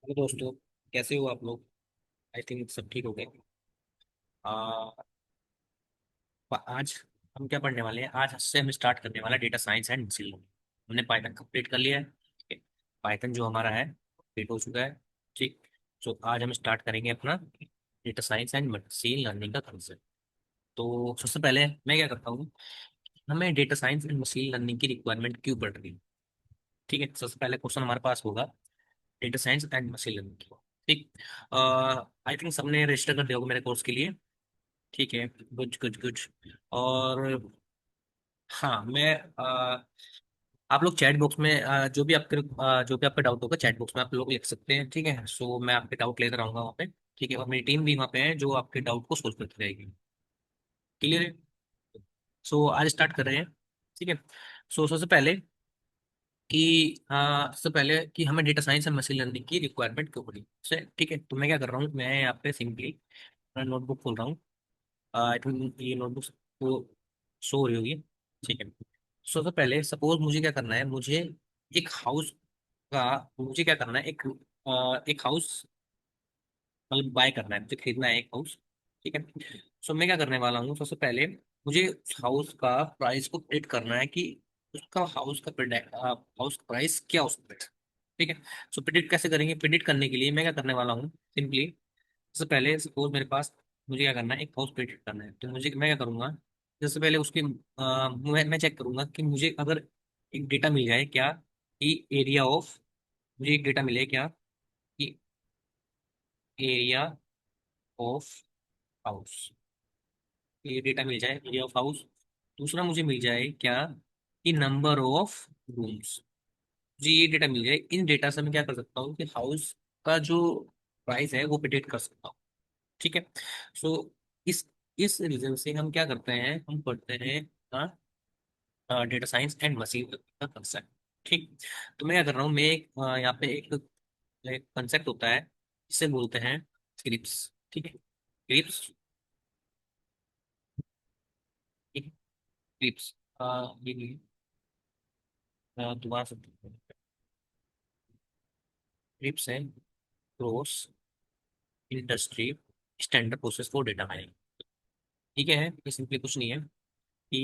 Hello दोस्तों। कैसे हो आप लोग? आई थिंक सब ठीक हो गए। आ, आज हम क्या पढ़ने वाले हैं? आज से हम स्टार्ट करने वाला data science and machine learning. हमने पाइथन कंप्लीट कर लिया है। पाइथन जो हमारा है कंप्लीट हो चुका है। ठीक। तो आज हम स्टार्ट करेंगे अपना data science and machine learning का कंसेप्ट। तो सबसे पहले मैं क्या करता हूँ, हमें data science and machine learning की रिक्वायरमेंट क्यों पड़ रही है? ठीक है, सबसे पहले क्वेश्चन हमारे पास होगा data science and machine learning की। ठीक। आई थिंक सबने रजिस्टर कर दिया होगा मेरे कोर्स के लिए। ठीक है, कुछ कुछ कुछ। और हाँ, मैं आप लोग चैट बॉक्स में जो भी आपका डाउट होगा चैट बॉक्स में आप लोग लिख सकते हैं। ठीक है, सो मैं आपके डाउट लेकर आऊंगा वहाँ पे। ठीक है, और मेरी टीम भी वहाँ पे है जो आपके डाउट को सोल्व करती रहेगी। क्लियर है? सो आज स्टार्ट कर रहे हैं। ठीक है। सो सबसे पहले सबसे पहले कि हमें data science and machine learning की रिक्वायरमेंट क्यों पड़ी से। ठीक है, तो मैं क्या कर रहा हूँ, मैं यहाँ पे सिंपली नोटबुक खोल रहा हूँ। आई थिंक ये नोटबुक को शो हो रही होगी। ठीक है। सबसे पहले सपोज मुझे क्या करना है, एक हाउस का मुझे क्या करना है, एक हाउस मतलब बाय करना है, मुझे खरीदना है एक हाउस। ठीक है। सो मैं क्या करने वाला हूँ, सबसे पहले मुझे उस हाउस का प्राइस को प्रिडिक्ट करना है कि उसका हाउस का प्राइस क्या हो सकता है। ठीक है। सो प्रिडिक्ट कैसे करेंगे? प्रिडिक्ट करने के लिए मैं क्या करने वाला हूँ, सिंपली सबसे पहले सपोज मेरे पास, मुझे क्या करना है, एक हाउस प्रिडिक्ट करना है। तो मुझे मैं क्या करूंगा, सबसे पहले मैं चेक करूंगा कि मुझे अगर एक डेटा मिल जाए क्या, कि एरिया ऑफ मुझे एक डेटा मिले क्या, कि एरिया ऑफ हाउस, ये डेटा मिल जाए एरिया ऑफ हाउस। दूसरा मुझे मिल जाए क्या, कि नंबर ऑफ रूम्स। मुझे ये डेटा मिल जाए, इन डेटा से मैं क्या कर सकता हूँ कि हाउस का जो प्राइस है वो प्रिडिक्ट कर सकता हूँ। ठीक है। सो इस इस रीजन से हम क्या करते हैं, हम पढ़ते हैं data science and machine learning का कंसेप्ट। ठीक। तो मैं क्या कर रहा हूँ, यहाँ पे एक कंसेप्ट होता है, इसे बोलते हैं स्क्रिप्ट्स। ठीक है, स्क्रिप्ट्स। ठीक है, स्क्रिप्ट्स। ये दोबारा से स्क्रिप्ट्स है cross industry standard process for data mining. ठीक है, ये सिंपली कुछ नहीं है कि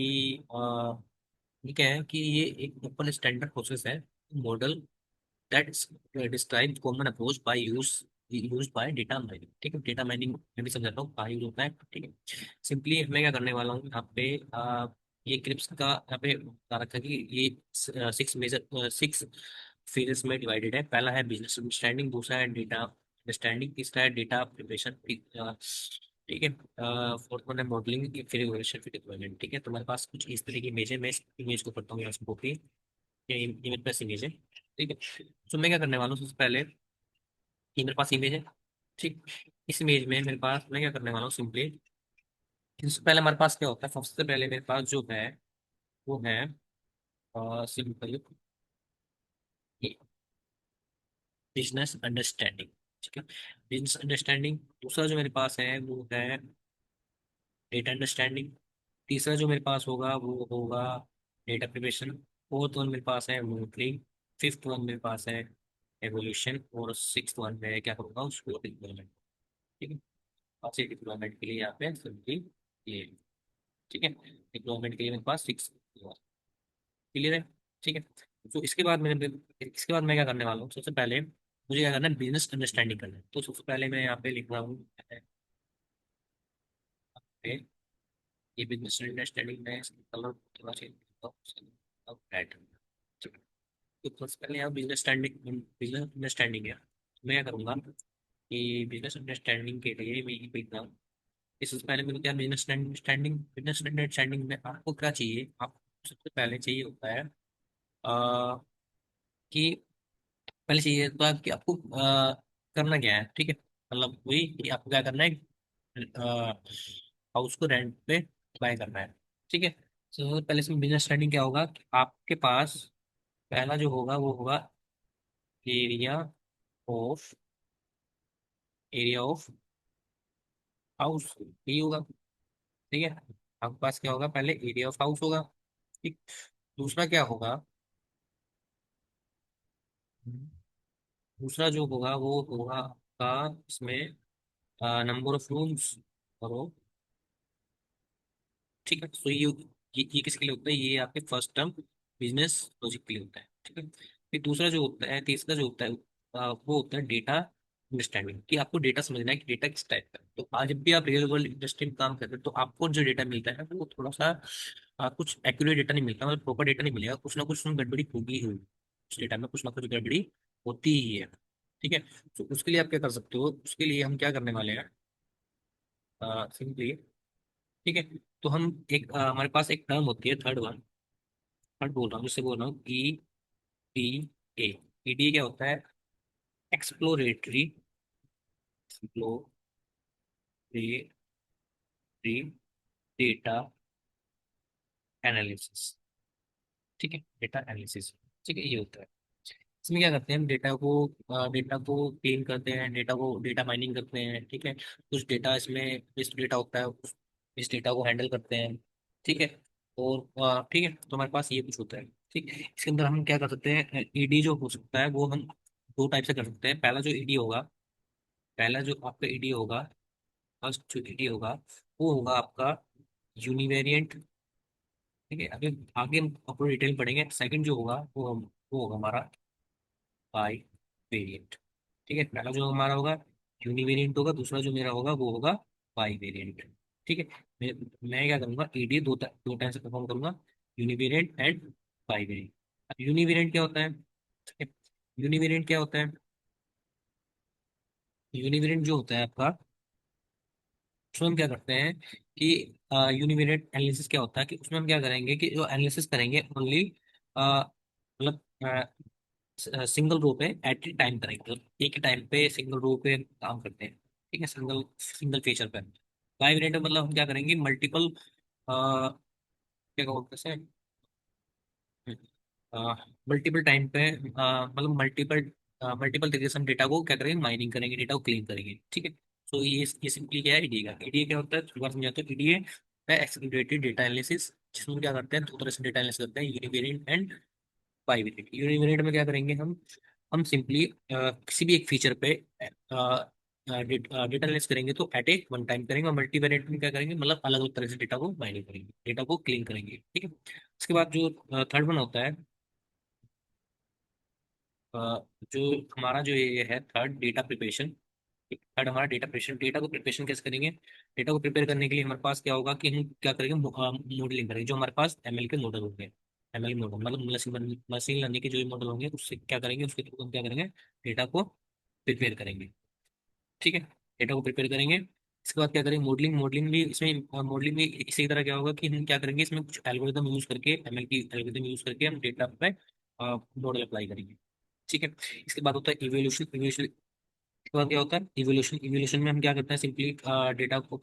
ये क्या है कि ये एक ओपन स्टैंडर्ड प्रोसेस है, model that describe common approach by use by data mining. ठीक है, डेटा माइनिंग मैं भी समझाता हूँ कहाँ यूज होता है। ठीक है। सिंपली मैं क्या करने वाला हूँ यहाँ पे, ये क्रिप्स का यहाँ पे बता रखा है कि ये सिक्स फेजेस में डिवाइडेड है। पहला है बिजनेस अंडरस्टैंडिंग, दूसरा है डेटा अंडरस्टैंडिंग, तीसरा है डेटा प्रिपरेशन। ठीक है। फोर्थ वन है मॉडलिंग, फिर इवोल्यूशन, फिर डिप्लॉयमेंट। ठीक है, तो हमारे पास कुछ इस तरह की इमेज है, मैं इस इमेज को पढ़ता हूँ यहाँ से कॉपी, ये मेरे पास इमेज है। ठीक है। तो मैं क्या करने वाला हूँ, सबसे पहले ये मेरे पास इमेज है। ठीक। इस इमेज में मेरे पास मैं क्या करने वाला हूँ, सिंपली सबसे पहले हमारे पास क्या होता है, सबसे पहले मेरे पास जो है वो है सिंपल बिजनेस अंडरस्टैंडिंग। ठीक है, बिजनेस अंडरस्टैंडिंग। दूसरा जो मेरे पास है वो है डेटा अंडरस्टैंडिंग। तीसरा जो मेरे पास होगा वो होगा डेटा प्रिपरेशन। फोर्थ वन मेरे पास है मॉडलिंग। फिफ्थ वन मेरे पास है एवोल्यूशन, और सिक्स वन में क्या करूँगा, उसको डिप्लॉयमेंट। ठीक है, अच्छे डिप्लॉयमेंट के लिए यहाँ पे सिंपली ये। ठीक है, डिप्लॉयमेंट के लिए मेरे पास सिक्स क्लियर है। ठीक है। तो इसके बाद मैं क्या करने वाला हूँ, सबसे पहले मुझे क्या करना है, बिजनेस अंडरस्टैंडिंग करना है। तो सबसे पहले मैं यहाँ पे लिख रहा हूँ पे, ये बिजनेस अंडरस्टैंडिंग में कलर थोड़ा चेंज करता हूँ, अब रेड। ठीक है। तो सबसे पहले यहाँ बिजनेस अंडरस्टैंडिंग है, तो मैं क्या करूँगा कि बिजनेस अंडरस्टैंडिंग के लिए मैं ये लिख रहा हूँ। इससे पहले मेरे को क्या, बिजनेस अंडरस्टैंडिंग में आपको क्या चाहिए, आपको सबसे पहले चाहिए होता है कि पहले चाहिए तो कि आपको करना क्या है। ठीक है, मतलब वही कि आपको क्या करना है, हाउस को रेंट पे बाय करना है। ठीक है। तो पहले से बिजनेस स्टार्टिंग क्या होगा कि आपके पास पहला जो होगा वो होगा area of area of house, यही होगा। ठीक है, आपके पास क्या होगा, पहले एरिया ऑफ हाउस होगा। ठीक। दूसरा क्या होगा, दूसरा जो होगा वो होगा आपका इसमें नंबर ऑफ रूम्स और, ठीक है। तो ये किसके लिए होता है, ये आपके फर्स्ट टर्म बिजनेस लॉजिक के लिए होता है, ठीक है। फिर दूसरा जो होता है, तीसरा जो होता है वो होता है डेटा अंडरस्टैंडिंग, कि आपको डेटा समझना है कि डेटा किस टाइप का है। तो आज जब भी आप रियल वर्ल्ड इंडस्ट्री में काम करते हैं तो आपको जो डेटा मिलता है वो थोड़ा सा कुछ एक्यूरेट डेटा नहीं मिलता, मतलब प्रॉपर डेटा नहीं मिलेगा, कुछ ना कुछ उसमें गड़बड़ी होगी ही होगी। उस डेटा में कुछ ना कुछ गड़बड़ी होती ही है, ठीक है। तो उसके लिए आप क्या कर सकते हो, उसके लिए हम क्या करने वाले हैं, सिंपली, ठीक है। तो हम एक हमारे पास एक टर्म होती है, थर्ड वन, थर्ड बोल रहा हूँ, जिससे बोल रहा हूँ EDA। EDA क्या होता है, एक्सप्लोरेटरी डेटा एनालिसिस, ठीक है, डेटा एनालिसिस, ठीक है, ये होता है। इसमें क्या करते हैं, हम डेटा को क्लीन करते हैं, डेटा को डेटा माइनिंग करते हैं, ठीक है। कुछ डेटा इसमें इस डेटा होता है, इस डेटा को हैंडल करते हैं, ठीक है। और ठीक है, तो हमारे पास ये कुछ होता है, ठीक है। इसके अंदर हम क्या कर सकते हैं, ईडी जो हो सकता है वो हम दो टाइप से कर सकते हैं। पहला जो ईडी होगा, पहला जो आपका ईडी होगा, फर्स्ट जो ईडी होगा वो होगा आपका यूनिवेरिएंट, ठीक है। अभी आगे हम अपनी डिटेल पढ़ेंगे। सेकंड जो होगा वो होगा हमारा बाई वेरिएंट, ठीक है। पहला जो हमारा होगा यूनिवेरिएंट होगा, दूसरा जो मेरा होगा वो होगा बाई वेरिएंट, ठीक है। मैं मैं क्या करूंगा, ईडी दो टाइम से परफॉर्म करूंगा, यूनिवेरिएंट एंड बाई वेरिएंट। अब यूनिवेरिएंट क्या होता है, ठीक है। यूनिवेरिएंट क्या होता है, यूनिवेरिएंट जो होता है आपका, उसमें हम क्या करते हैं कि यूनिवेरिएंट एनालिसिस क्या होता है, कि उसमें हम क्या करेंगे कि जो एनालिसिस करेंगे ओनली मतलब सिंगल रो पे एट ए टाइम करेंगे, मतलब एक ही टाइम पे सिंगल रो पे काम करते हैं, ठीक है, सिंगल सिंगल फीचर पे। बाई वेरिएंट मतलब हम क्या करेंगे, मल्टीपल क्या बोलते हैं, मल्टीपल टाइम पे मतलब मल्टीपल मल्टीपल तरीके से हम डेटा को क्या करेंगे, माइनिंग करेंगे, डेटा को क्लीन करेंगे, ठीक है। तो ये सिंपली क्या है, ईडीए का, ईडीए क्या होता है, एक बार समझाते हैं। ईडीए है एक्सेलरेटेड डेटा एनालिसिस, जिसमें क्या करते हैं, दो तरह से डेटा एनालिसिस करते हैं, यूनिवेरिएंट एंड बाई वेरिएंट। यूनिवेरिएंट में क्या करेंगे हम सिंपली किसी भी एक फीचर पे डेटा एनालिसिस करेंगे तो एट ए वन टाइम करेंगे, और मल्टी वेरिएंट में क्या करेंगे, मतलब अलग अलग तरह से डेटा को माइनिंग करेंगे, डेटा को क्लीन करेंगे, ठीक है। उसके बाद जो थर्ड वन होता है, अ, जो हमारा जो ये है थर्ड, डेटा प्रिपरेशन। थर्ड हमारा डेटा प्रिपरेशन, डेटा को प्रिपरेशन कैसे करेंगे, डेटा को प्रिपेयर करने के लिए हमारे पास क्या होगा कि हम क्या करेंगे, मॉडलिंग करेंगे, जो हमारे पास एमएल के मॉडल होंगे, एमएल मॉडल मतलब मशीन लर्निंग के जो मॉडल होंगे, उससे क्या करेंगे, उसके थ्रू हम क्या करेंगे, डेटा को प्रिपेयर करेंगे, ठीक है। डेटा को प्रिपेयर करेंगे, इसके बाद क्या करेंगे, मॉडलिंग, मॉडलिंग भी इसमें, मॉडलिंग भी इसी तरह क्या होगा कि हम क्या करेंगे, इसमें कुछ एल्गोरिदम यूज करके, एमएल की एल्गोरिदम यूज करके हम डेटा पे मॉडल अप्लाई करेंगे, ठीक है। इसके बाद होता है इवोल्यूशन, इवोल्यूशन के बाद क्या होता है, इवोल्यूशन, इवोल्यूशन में हम क्या करते हैं, सिंपली डेटा को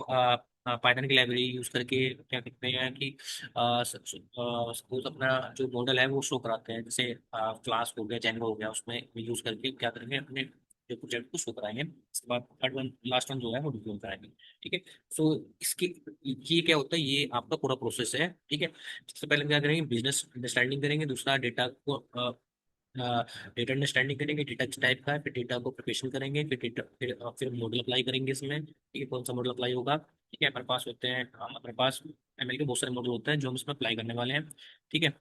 पाइथन की लाइब्रेरी यूज करके क्या करते हैं कि सपोज अपना जो मॉडल है वो शो कराते हैं, जैसे क्लास हो गया, जेंगो हो गया, उसमें यूज करके क्या करेंगे, अपने जो प्रोजेक्ट को शो कराएंगे। इसके बाद थर्ड वन, लास्ट वन जो है वो डिप्लॉय कराएंगे, ठीक है। सो इसकी, ये क्या होता है, ये आपका पूरा प्रोसेस है, ठीक है। सबसे पहले हम क्या करेंगे, बिजनेस अंडरस्टैंडिंग करेंगे, दूसरा डेटा को डेटा अंडरस्टैंडिंग करेंगे, डेटा किस टाइप का है, फिर डेटा को प्रिपरेशन करेंगे, फिर डेटा फिर मॉडल अप्लाई करेंगे इसमें, ठीक है, कौन सा मॉडल अप्लाई होगा, ठीक है। हमारे पास होते हैं, हमारे पास एमएल के बहुत सारे मॉडल होते हैं जो हम इसमें अप्लाई करने वाले हैं, ठीक है।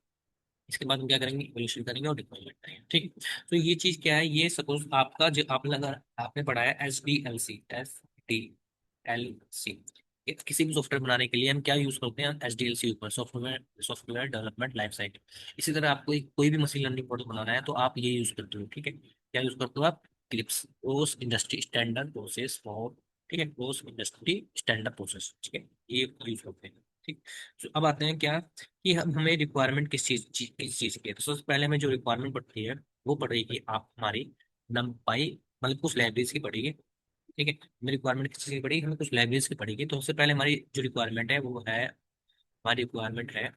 इसके बाद हम क्या करेंगे, इवोल्यूशन करेंगे और डिप्लॉयमेंट करेंगे, ठीक है। तो ये चीज क्या है, ये सपोज आपका जो आपने अगर आपने पढ़ा है SDLC किसी भी सॉफ्टवेयर बनाने के लिए हम क्या यूज करते हैं, SDLC ऊपर, software software development life cycle. इसी तरह आपको कोई भी मशीन लर्निंग मॉडल बनाना है तो आप ये यूज करते हो, ठीक है। क्या यूज करते हो आप, क्लिप्स, रोज इंडस्ट्री स्टैंडर्ड प्रोसेस फॉर, ठीक है, रोज इंडस्ट्री स्टैंडर्ड प्रोसेस, ठीक है, ये यूज करते हैं, ठीक। तो अब आते हैं क्या, कि हम हमें रिक्वायरमेंट किस चीज की है। तो सबसे पहले हमें जो रिक्वायरमेंट पड़ती है वो पड़ेगी आप हमारी नंपाई, मतलब कुछ लाइब्रेरीज की पड़ेगी, ठीक है। हमें रिक्वायरमेंट किस चीज की पड़ेगी, हमें कुछ लाइब्रेरीज की पड़ेगी। तो सबसे पहले हमारी जो रिक्वायरमेंट है वो है, हमारी रिक्वायरमेंट है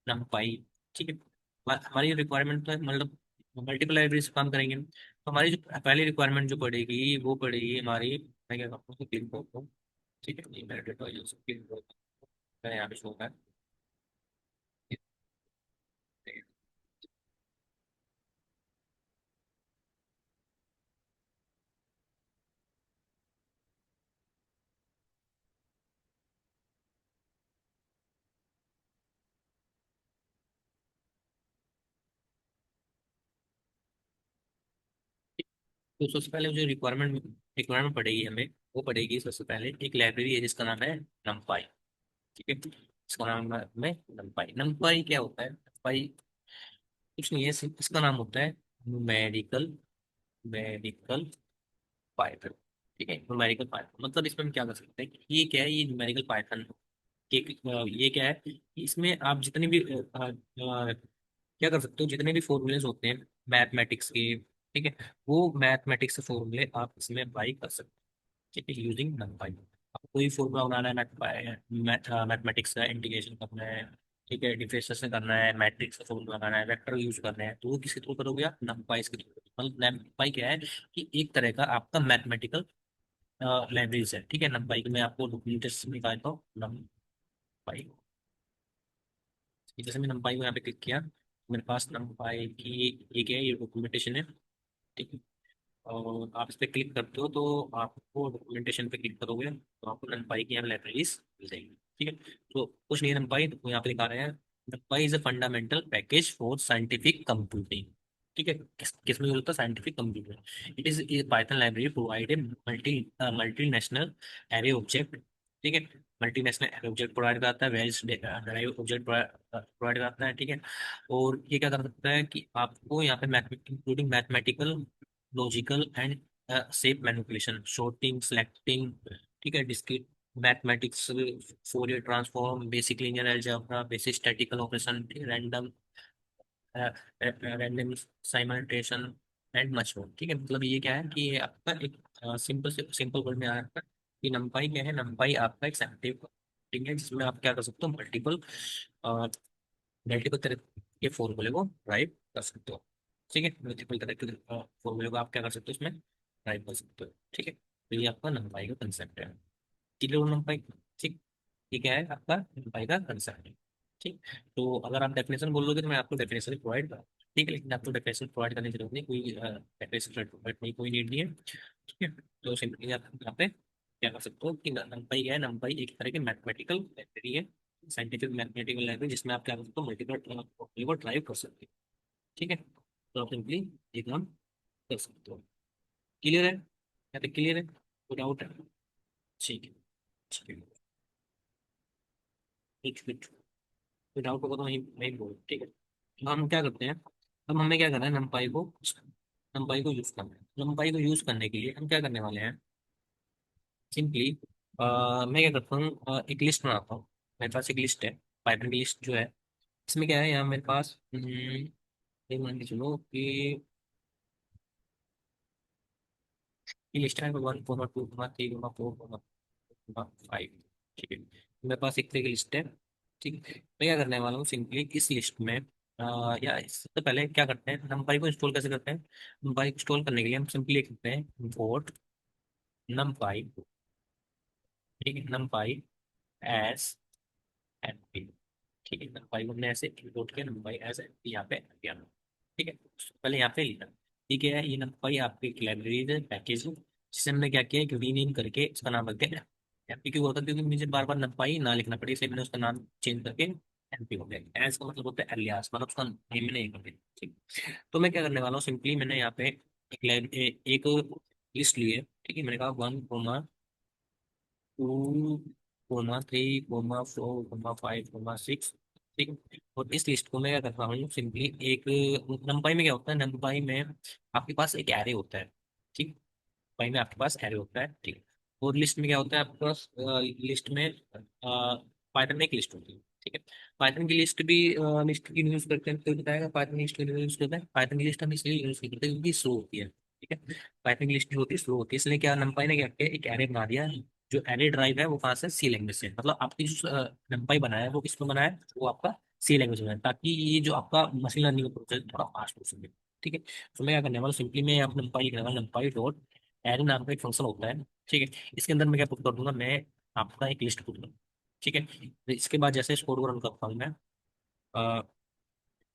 नंपाई, ठीक है। हमारी रिक्वायरमेंट तो मतलब मल्टीपल लाइब्रेरीज काम करेंगे, तो हमारी जो पहली रिक्वायरमेंट जो पड़ेगी वो पड़ेगी हमारी, मैं क्या करता हूँ, क्लिक करता हूँ, ठीक है, ये मेरा डेटा यहाँ पे शो है, तो सबसे पहले जो रिक्वायरमेंट पड़ेगी हमें, वो पड़ेगी सबसे पहले एक लाइब्रेरी है जिसका नाम है नमपाई। ठीक है, इसका नाम है हमें नमपाई। नमपाई क्या होता है? नमपाई कुछ नहीं है, इसका नाम होता है न्यूमेरिकल मेडिकल पाइथन। ठीक है, न्यूमेरिकल पाइथन मतलब इसमें हम क्या कर सकते हैं कि ये क्या है, ये न्यूमेरिकल पाइथन ये क्या है कि इसमें आप जितने भी क्या कर सकते हो, जितने भी फॉर्मूलेस होते हैं मैथमेटिक्स के, ठीक है, वो मैथमेटिक्स के फॉर्मूले आप इसमें अप्लाई कर सकते हैं। ठीक है, यूजिंग नंपाई। आपको कोई फॉर्मूला बनाना है मैथमेटिक्स का, इंटीग्रेशन करना है, ठीक है, डिफरेंशिएशन करना है, मैट्रिक्स का फॉर्मूला लगाना है, वेक्टर यूज करना है, तो वो किसके थ्रू करोगे आप? नंपाई के थ्रू। मतलब नंपाई क्या है कि एक तरह का आपका मैथमेटिकल लाइब्रेरीज है। ठीक है, नंपाई की मैं आपको डॉक्यूमेंटेशन निकालता हूँ। नंपाई, जैसे मैं नंपाई को यहाँ पे क्लिक किया, मेरे पास नंपाई की एक है, ये डॉक्यूमेंटेशन है। ठीक है, और आप इस पर क्लिक करते हो तो आपको डॉक्यूमेंटेशन पे क्लिक करोगे तो आपको नंपाई की यहाँ लाइब्रेरीज मिल जाएगी। ठीक है, तो कुछ नहीं है नंपाई, तो यहाँ पे दिखा रहे हैं नंपाई is a fundamental package for scientific computing. ठीक है, किसमें यूज होता है? Scientific computer. It is Python library provide a multinational array object. ठीक है, मल्टीनेशनल एरे ऑब्जेक्ट प्रोवाइड कराता है, वेरियस डेराइव ऑब्जेक्ट प्रोवाइड कराता है। ठीक है, और ये क्या कर सकता है कि आपको यहाँ पे including mathematical, logical and shape manipulation, sorting, selecting, ठीक है, discrete mathematics, Fourier transform, basic linear algebra, basic statical operation, random random simulation and much more. ठीक है, मतलब ये क्या है कि ये आपका एक सिंपल से सिंपल वर्ड में आ रहा है कि नंपाई क्या है? नंपाई आपका एक सैंटिफिक ठीक है, जिसमें आप क्या कर सकते हो? मल्टीपल तरह के फॉर्मूले को ड्राइव कर सकते हो। ठीक है, मल्टीपल तरह के फॉर्मूले को आप क्या कर सकते हो? इसमें ड्राइव कर सकते हो। ठीक है, तो ये आपका नंपाई का कंसेप्ट है। क्लियर नंपाई? ठीक, ये क्या है आपका नंपाई का कंसेप्ट है। ठीक, तो अगर आप डेफिनेशन बोलोगे तो मैं आपको डेफिनेशन प्रोवाइड करूँ। ठीक है, लेकिन आपको डेफिनेशन प्रोवाइड करने की जरूरत नहीं, कोई डेफिनेशन प्रोवाइड नहीं, कोई नीड नहीं है। ठीक है, तो सिंपली आप यहाँ पे क्या कर सकते हो कि नंपाई क्या है? नंपाई एक तरह की मैथमेटिकल लाइब्रेरी है, साइंटिफिक मैथमेटिकल लाइब्रेरी, जिसमें आप क्या कर सकते हो? मल्टीपल को ड्राइव कर सकते हो। ठीक है, तो आप सिंपली ये काम कर सकते हो। क्लियर है? यहाँ तक क्लियर है? कोई डाउट है? ठीक है, ठीक है, कुछ कोई डाउट होगा तो वहीं वहीं बोलो। ठीक है, तो हम क्या करते हैं, अब हमें क्या करना है? नंपाई को यूज करना है। नंपाई को यूज करने के लिए हम क्या करने वाले हैं? सिंपली मैं क्या करता हूँ, एक लिस्ट बनाता हूँ। मेरे पास एक लिस्ट है, पाइथन की लिस्ट जो है, इसमें क्या है, यहाँ मेरे पास ये मान के चलो कि ये लिस्ट है 1,2,3,4,5। ठीक है, मेरे पास एक तरह की लिस्ट है। ठीक है, मैं क्या करने वाला हूँ? सिंपली इस लिस्ट में या इससे पहले क्या करते हैं, नंपाई को इंस्टॉल कैसे करते हैं? नंपाई को इंस्टॉल करने के लिए हम सिंपली लिखते हैं import नंपाई। ठीक है, नंपाई एस एनपी। ठीक है, नंपाई को हमने ऐसे इंपोर्ट किया, नंपाई एज यहाँ पे किया। ठीक है, पहले यहाँ पे लिखा। ठीक है, ये नंपाई आपकी एक लाइब्रेरी है, पैकेज है, जिसे हमने क्या किया कि रीनेम करके इसका नाम रख दिया एमपी। क्यों होता है? क्योंकि मुझे बार बार नंपाई ना लिखना पड़े, इसलिए मैंने उसका नाम चेंज करके एमपी हो गया। एज का मतलब होता है एलियास, मतलब उसका नेम नहीं कर दिया। ठीक, तो मैं क्या करने वाला हूँ? सिंपली मैंने यहाँ पे एक लिस्ट ली है। ठीक है, मैंने कहा 1,2,3,4,5,6। ठीक है, और इस लिस्ट को मैं क्या करता हूँ? सिंपली एक नंपाई में क्या होता है? नंपाई में आपके पास एक एरे होता है। ठीक, पाई में आपके पास एरे होता है। ठीक, और लिस्ट में क्या होता है आपके पास? लिस्ट में पाइथन में एक लिस्ट होती है। ठीक है, पाइथन की लिस्ट भी लिस्ट की यूज करते हैं, तो बताएगा पाइथन की लिस्ट यूज करते हैं। पाइथन की लिस्ट हम इसलिए यूज करते हैं क्योंकि स्लो होती है। ठीक है, पाइथन की लिस्ट जो होती है स्लो होती है, इसलिए क्या नंपाई ने क्या किया, एक एरे बना दिया। जो एरे ड्राइव है वो कहाँ से? सी लैंग्वेज से। मतलब आपकी जो नंपाई बनाया है वो किसमें बनाया है? वो आपका सी लैंग्वेज में है, ताकि ये जो आपका मशीन लर्निंग का प्रोसेस थोड़ा फास्ट हो सके। ठीक है, तो मैं क्या करने वाला? सिंपली मैं यहाँ पे नंपाई लिख रहा हूँ, नंपाई डॉट एरे नाम का एक फंक्शन होता है। ठीक है, इसके अंदर मैं क्या पुट कर दूंगा? मैं आपका एक लिस्ट पुट करूँ। ठीक है, तो इसके बाद जैसे इस कोड को रन करता हूँ मैं,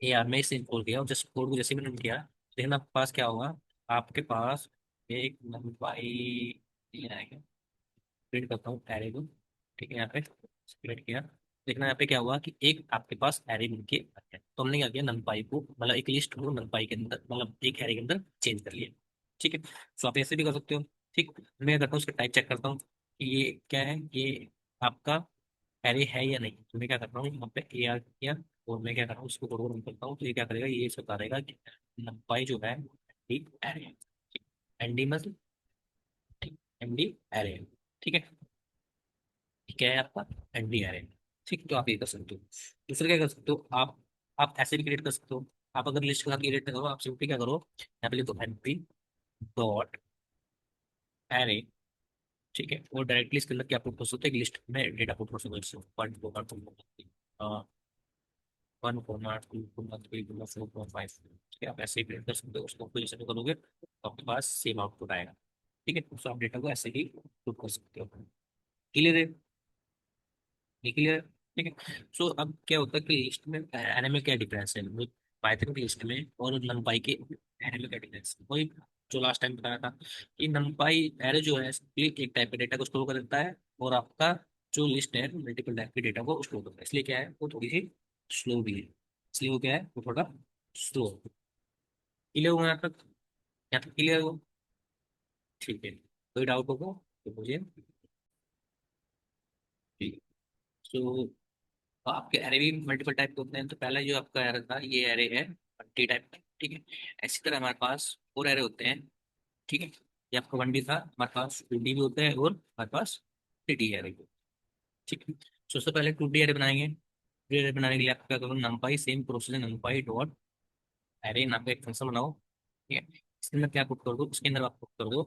ये यार मैं इसे खोल गया और जस्ट कोड को जैसे मैंने रन किया, देखना आपके पास क्या होगा। आपके पास एक नंपाई ये आएगा। प्रिंट करता हूँ एरे को। ठीक है, यहाँ पे प्रिंट किया, देखना यहाँ पे क्या हुआ कि एक आपके पास एरे मिल के आ गया। तो हमने क्या किया? नंपाई को, मतलब एक लिस्ट को नंपाई के अंदर, मतलब एक एरे के अंदर चेंज कर लिया। ठीक है, सो आप ऐसे भी कर सकते हो। ठीक, मैं क्या करता हूँ उसका टाइप चेक करता हूँ कि ये क्या है, ये आपका एरे है या नहीं। तो मैं क्या करता हूँ यहाँ पे ए आर किया, और मैं क्या कर रहा हूँ उसको दोबारा रन करता हूँ, तो ये क्या करेगा, ये सब करेगा कि लंबाई जो है ठीक एरे, एनडी मतलब ठीक एनडी एरे, ठीक है, क्या है आपका एनडी एरे। ठीक, तो आप ये कर सकते हो। दूसरा क्या कर सकते हो आप ऐसे भी क्रिएट कर सकते हो। आप अगर लिस्ट का क्रिएट करो, आप सिंपली क्या करो, यहाँ पे लिखो एनपी डॉट एरे, ठीक है, और डायरेक्टली इसके अंदर क्या पुट कर सकते हो, एक लिस्ट में डेटा पुट कर सकते हो, one two one comma two comma three comma four comma five, ठीक है, आप ऐसे ही प्रिंट कर सकते हो। उसको पोजिशन करोगे तो आपके पास सेम आउटपुट आएगा। ठीक है, तो आप डेटा को ऐसे ही पुट कर सकते हो। क्लियर है, ये क्लियर है। ठीक है, सो अब क्या होता है कि लिस्ट में एरे में क्या डिफरेंस है, वो पाइथन की लिस्ट में और numpy के एरे में क्या डिफरेंस है, वही जो लास्ट टाइम बताया था कि numpy एरे जो है एक टाइप के डेटा को स्टोर कर देता है, और आपका जो लिस्ट है मल्टीपल टाइप के डेटा को स्टोर करता है, इसलिए क्या है वो थोड़ी सी स्लो भी है, इसलिए वो क्या है वो थोड़ा स्लो। क्लियर हुआ यहाँ तक क्लियर हो? ठीक है, कोई डाउट होगा तो मुझे, ठीक, तो आपके एरे भी मल्टीपल टाइप के होते हैं। तो पहला जो आपका एरे था ये एरे है टी टाइप का, ठीक है। इसी तरह हमारे पास और एरे होते हैं, ठीक है। ये आपका वन डी था, हमारे पास टू डी भी होता है, और हमारे पास थ्री डी एरे भी, ठीक है। तो सबसे पहले टू डी एरे बनाएंगे। टू डी एरे बनाने के लिए आप क्या करो, नंपाई सेम प्रोसेस है, नंपाई डॉट एरे नाम का एक फंक्शन बनाओ, ठीक है। इसके अंदर क्या पुट कर दो, इसके अंदर आप पुट कर दो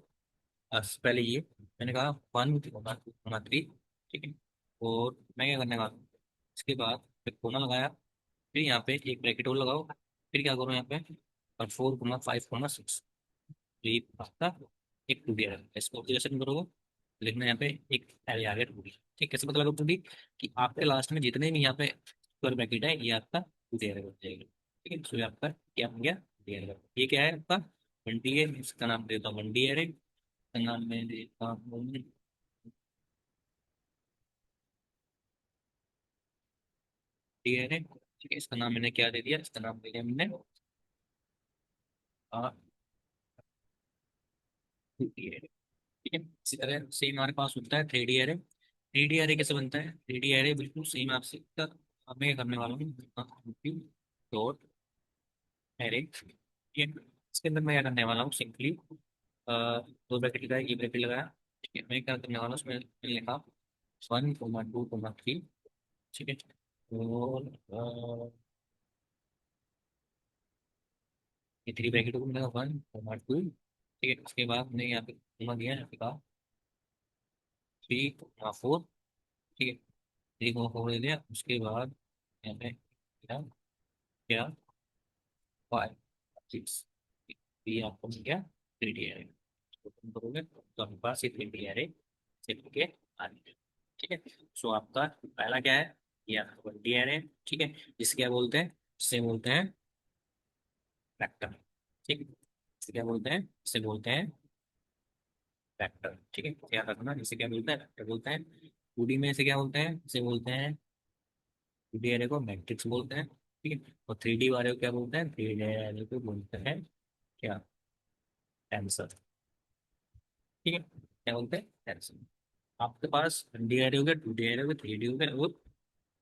सबसे पहले ये मैंने कहा वन कोमा थ्री, ठीक है। और मैं क्या करने वाला हूँ, इसके बाद फिर कोमा लगाया, फिर यहाँ पे एक ब्रैकेट और लगाओ, फिर क्या करो यहाँ पे और four comma five comma six, तो ये आपका एक टू डी है। इसको ऑब्जर्वेशन करोगे, लिखना यहाँ पे एक एरे आ गया टू डी। ठीक, कैसे पता लगा टू डी, कि आपके लास्ट में जितने भी यहाँ पे स्क्वायर ब्रैकेट है ये आपका टू डी एरे बन जाएगा। ठीक है, तो ये आपका क्या बन गया, डी एरे। ये क्या है आपका वन डी है, इसका नाम देता हूँ वन डी एरे, इसका नाम मैं देता हूँ डी एरे, ठीक है। इसका नाम मैंने क्या दे दिया, इसका नाम दे दिया मैंने टू डी एरे। ठीक है, इसी तरह से हमारे पास होता है three D array. Three D array कैसे बनता है, थ्री डी एरे बिल्कुल सेम आपसे अब मैं करने वाला हूँ डॉट एरे, ठीक है। इसके अंदर मैं क्या करने वाला हूँ सिंपली दो ब्रैकेट लगाया, ये ब्रैकेट लगाया, ठीक है। मैं क्या करने वाला हूँ उसमें मैंने लिखा one comma two comma three, ठीक है। और ये थ्री ब्रैकेट को मैंने वन कोमा टू, ठीक है। उसके बाद मैंने यहाँ पे कोमा दिया, यहाँ पे कहा थ्री कोमा फोर, ठीक है। थ्री कोमा फोर दे दिया, उसके बाद यहाँ पे क्या क्या फाइव सिक्स, ये आपको मिल गया थ्री डी एरे। तो तुम करोगे तो आपके पास ये थ्री डी एरे सेट के आ गए। ठीक है, सो आपका पहला क्या है, ये आपका वन डी एरे, ठीक है। जिसे क्या बोलते हैं, जिसे बोलते हैं वेक्टर, ठीक है। इसे क्या बोलते हैं, इसे बोलते हैं वेक्टर, ठीक है। याद रखना इसे क्या बोलते हैं, वेक्टर बोलते हैं। टू डी में इसे क्या बोलते हैं, इसे बोलते हैं टू डी एरे को मैट्रिक्स बोलते हैं, ठीक है। और थ्री डी वाले को क्या बोलते हैं, थ्री डी एरे को बोलते हैं क्या, टेंसर, ठीक है। क्या बोलते हैं, टेंसर। आपके पास वन डी एरे हो गया, टू डी एरे हो गया, थ्री डी हो गया, और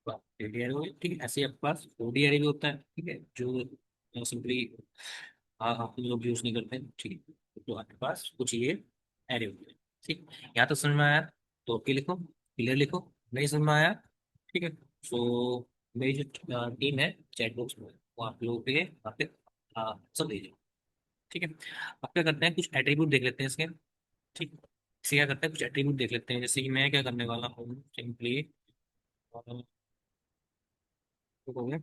थ्री डी एरे हो गया, ठीक है। ऐसे ही आपके पास फोर डी एरे भी होता है, ठीक है, जो सिंपली आप लोग यूज नहीं करते हैं, ठीक है। तो आपके पास कुछ ये एरे होते हैं, ठीक। यहाँ तक समझ में आया तो ओके लिखो, क्लियर लिखो। नहीं समझ में आया, ठीक है। सो मेरी जो टीम है चैट बॉक्स में, वो आप लोगों के लिए वहाँ पे सब दे, ठीक है। अब क्या करते हैं, कुछ एट्रीब्यूट देख लेते हैं इसके, ठीक। इसे क्या करते हैं, कुछ एट्रीब्यूट देख लेते हैं, जैसे कि मैं क्या करने वाला हूँ सिंपली हो गया।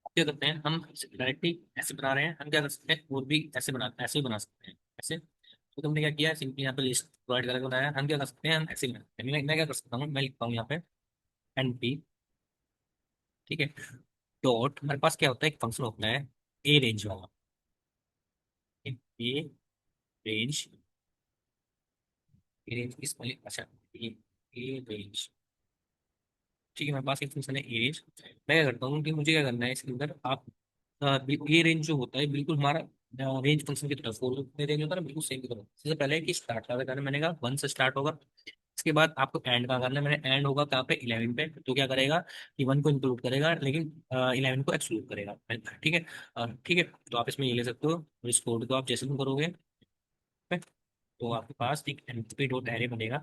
क्या करते हैं हम, डायरेक्टली ऐसे बना रहे हैं, हम क्या कर सकते हैं और भी ऐसे ही बना सकते हैं ऐसे। तो तुमने क्या किया, सिंपली यहाँ पे लिस्ट प्रोवाइड करके बनाया, हम क्या कर सकते हैं, हम ऐसे ही बना सकते हैं। मैं क्या कर सकता हूँ, मैं लिखता हूँ यहाँ पे एनपी, ठीक है, डॉट हमारे पास क्या होता है, एक फंक्शन होता है ए रेंज वाला, ए रेंज, ए रेंज किस वाली, अच्छा ए ए रेंज, ठीक है। मेरे पास एक फंक्शन है ए रेंज। मैं क्या करता हूँ कि मुझे क्या करना है इसके अंदर, आप ये रेंज जो होता है बिल्कुल हमारा रेंज फंक्शन की तरफ फॉर लूप में रेंज होता है ना, बिल्कुल सेम की तरह। सबसे पहले कि स्टार्ट का करना है, मैंने कहा 1 से स्टार्ट होगा। इसके बाद आपको एंड का करना है, मैंने एंड होगा कहाँ पे, 11 पे। तो क्या करेगा कि 1 को इंक्लूड करेगा लेकिन 11 को एक्सक्लूड करेगा। ठीक है। ठीक है। तो आप इसमें ये ले सकते हो, और इस कोड को आप जैसे तुम करोगे तो आपके पास एक एमपी डॉट एरे बनेगा।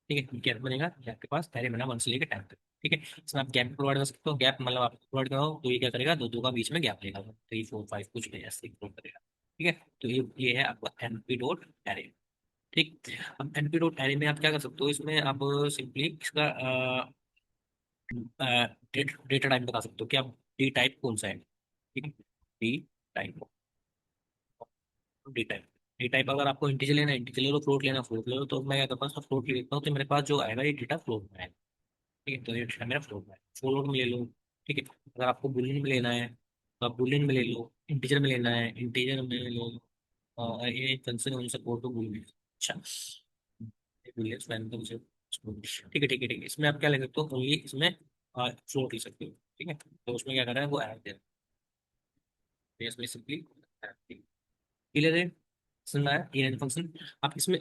ठीक है, क्या बनेगा, ये आपके पास एरे बना 1 से लेकर 10 तक। ठीक है, इसमें आप गैप प्रोवाइड कर सकते हो। गैप मतलब आप प्रोवाइड कराओ तो ये क्या करेगा, दो दो का बीच में गैप लेगा, 3 4 5 कुछ भी ऐसे प्रोवाइड करेगा। ठीक है। तो ये है आपका एनपी डॉट एरे। ठीक। अब एनपी डॉट एरे में आप क्या कर सकते हो, इसमें आप सिंपली इसका डेटा टाइप बता सकते हो कि आप डी टाइप कौन सा है। ठीक है, D type, D type. D type अगर आपको इंटीजर लेना है इंटीजर ले लो, फ्लोट लेना फ्लोट ले लो। तो मैं क्या करता हूँ, फ्लोट ले लेता हूँ, तो मेरे पास जो आएगा ये डेटा फ्लोट में है। ठीक है, तो ये डेटा मेरा फ्लोट में है, फ्लोट में ले लो। ठीक है। अगर आपको बुलियन में लेना है तो आप बुलियन में ले लो, इंटीजर में लेना है इंटीजर में ले लो। ये कंसर्न उन सपोर्ट टू बुलियन। अच्छा, बुलियन स्वयं तो मुझे ठीक है ठीक है ठीक है। इसमें आप क्या ले सकते हो, ओनली इसमें फ्लोट ले सकते हो। ठीक है, तो उसमें क्या कर रहा है वो ऐड दे, इसमें सिंपली क्लियर है। सुनना है ये फंक्शन आप इसमें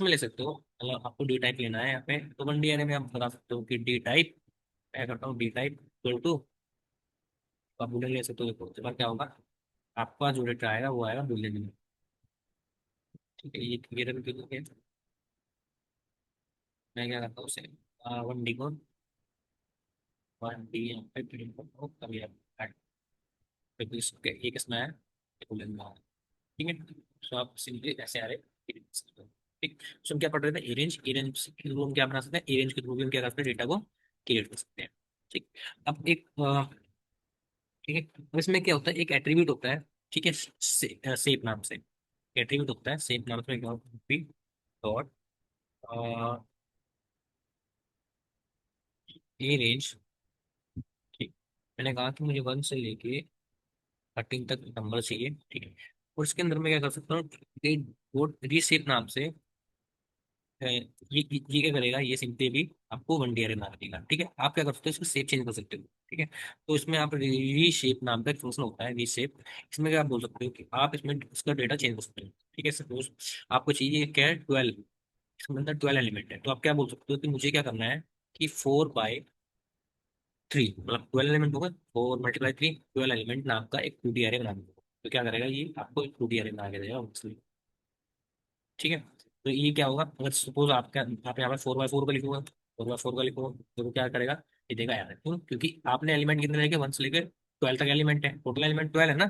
ले सकते हो। मतलब आपको डी टाइप लेना है यहाँ पे, तो वन डी एरे में आप बता सकते हो कि डी टाइप, मैं करता हूँ डी टाइप इक्वल टू, आप बुलियन ले सकते हो। देखो इस बार क्या होगा, आपका जो डेटा आएगा वो आएगा बुलियन में। ठीक है, ये क्लियर है बिल्कुल। मैं क्या करता हूँ उसे, वन डी को, वन डी यहाँ पे प्रिंट करता हूँ, तभी आप बिल्कुल ये किसमें है, बुलियन में है। ठीक है, तो आप सिंपली ऐसे आ रहे ठीक। सो हम क्या पढ़ रहे थे, एरेंज, एरेंज के थ्रू हम क्या बना सकते हैं, एरेंज के थ्रू भी हम क्या कर सकते हैं, डेटा को क्रिएट कर सकते हैं। ठीक। अब एक ठीक है, अब इसमें क्या होता है, एक एट्रीब्यूट होता है। ठीक है, सेप नाम से एट्रीब्यूट होता है, सेप नाम से क्या होता है, डॉट एरेंज। ठीक, मैंने कहा कि मुझे 1 से लेके 13 तक नंबर चाहिए। ठीक है, और इसके अंदर मैं क्या कर सकता हूँ, डॉट रीसेप नाम से ये क्या करेगा, ये सिंपली भी आपको वन डी अरे बना देगा। ठीक है, आप क्या कर सकते हो, इसको शेप चेंज कर सकते हो। ठीक है, तो इसमें आप रीशेप नाम का एक फंक्शन होता है, रीशेप। इसमें क्या आप बोल सकते हो कि आप इसमें इसका डेटा चेंज कर सकते हो। ठीक है, सपोज आपको चाहिए क्या है, 12, इसमें अंदर 12 एलिमेंट है, तो आप क्या बोल सकते हो कि मुझे क्या करना है कि 4/3, मतलब 12 एलिमेंट होगा, 4 × 3, 12 एलिमेंट नाम का एक 2D अरे बना देगा। तो क्या करेगा, ये आपको एक 2D अरे बना के देगा। ठीक है, तो ये क्या होगा, अगर सपोज आपका आप यहाँ पर 4/4 का लिखोगे, 4/4 का लिखोगे, तो क्या करेगा, ये देगा यार, क्यों, क्योंकि आपने एलिमेंट कितने लेके 1 से लेके 12 तक एलिमेंट है, टोटल एलिमेंट 12 है ना।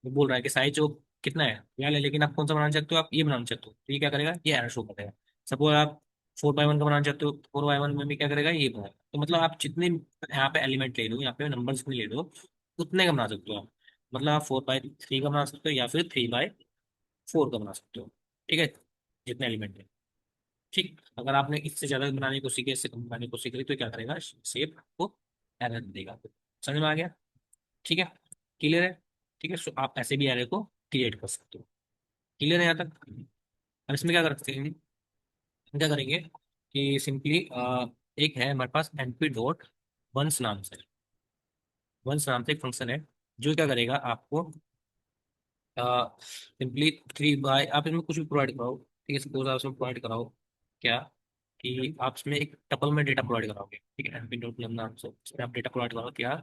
वो बोल रहा है कि साइज जो कितना है 12 है, लेकिन आप कौन सा बनाना चाहते हो, आप ये बनाना चाहते हो, तो ये क्या करेगा, ये एरर शो करेगा। सपोज आप 4/1 का बनाना चाहते हो, 4/1 में भी क्या करेगा, ये बनाएगा। तो मतलब आप जितने यहाँ पे एलिमेंट ले लो, यहाँ पे नंबर जितने ले लो, उतने का बना सकते हो आप। मतलब आप 4/3 का बना सकते हो या फिर 3/4 का बना सकते हो। ठीक है, जितने एलिमेंट है। ठीक, अगर आपने इससे ज्यादा बनाने की कोशिश की, इससे कम बनाने की कोशिश करी, तो क्या करेगा, शेप को एरर देगा। समझ में आ गया। ठीक है, क्लियर है। ठीक है, सो आप ऐसे भी एरर को क्रिएट कर सकते हो। क्लियर है यहाँ तक। अब इसमें क्या कर सकते हैं, हम क्या करेंगे कि सिंपली एक है हमारे पास np डॉट वंस नाम से, वंस नाम से एक फंक्शन है, जो क्या करेगा आपको सिंपली 3 बाय, आप इसमें कुछ भी प्रोवाइड कराओ। ठीक है, सपोज आप इसमें प्रोवाइड कराओ क्या, कि आप इसमें एक टपल में डेटा प्रोवाइड कराओगे। ठीक है, np डॉट नाम से इसमें आप डेटा प्रोवाइड करो क्या,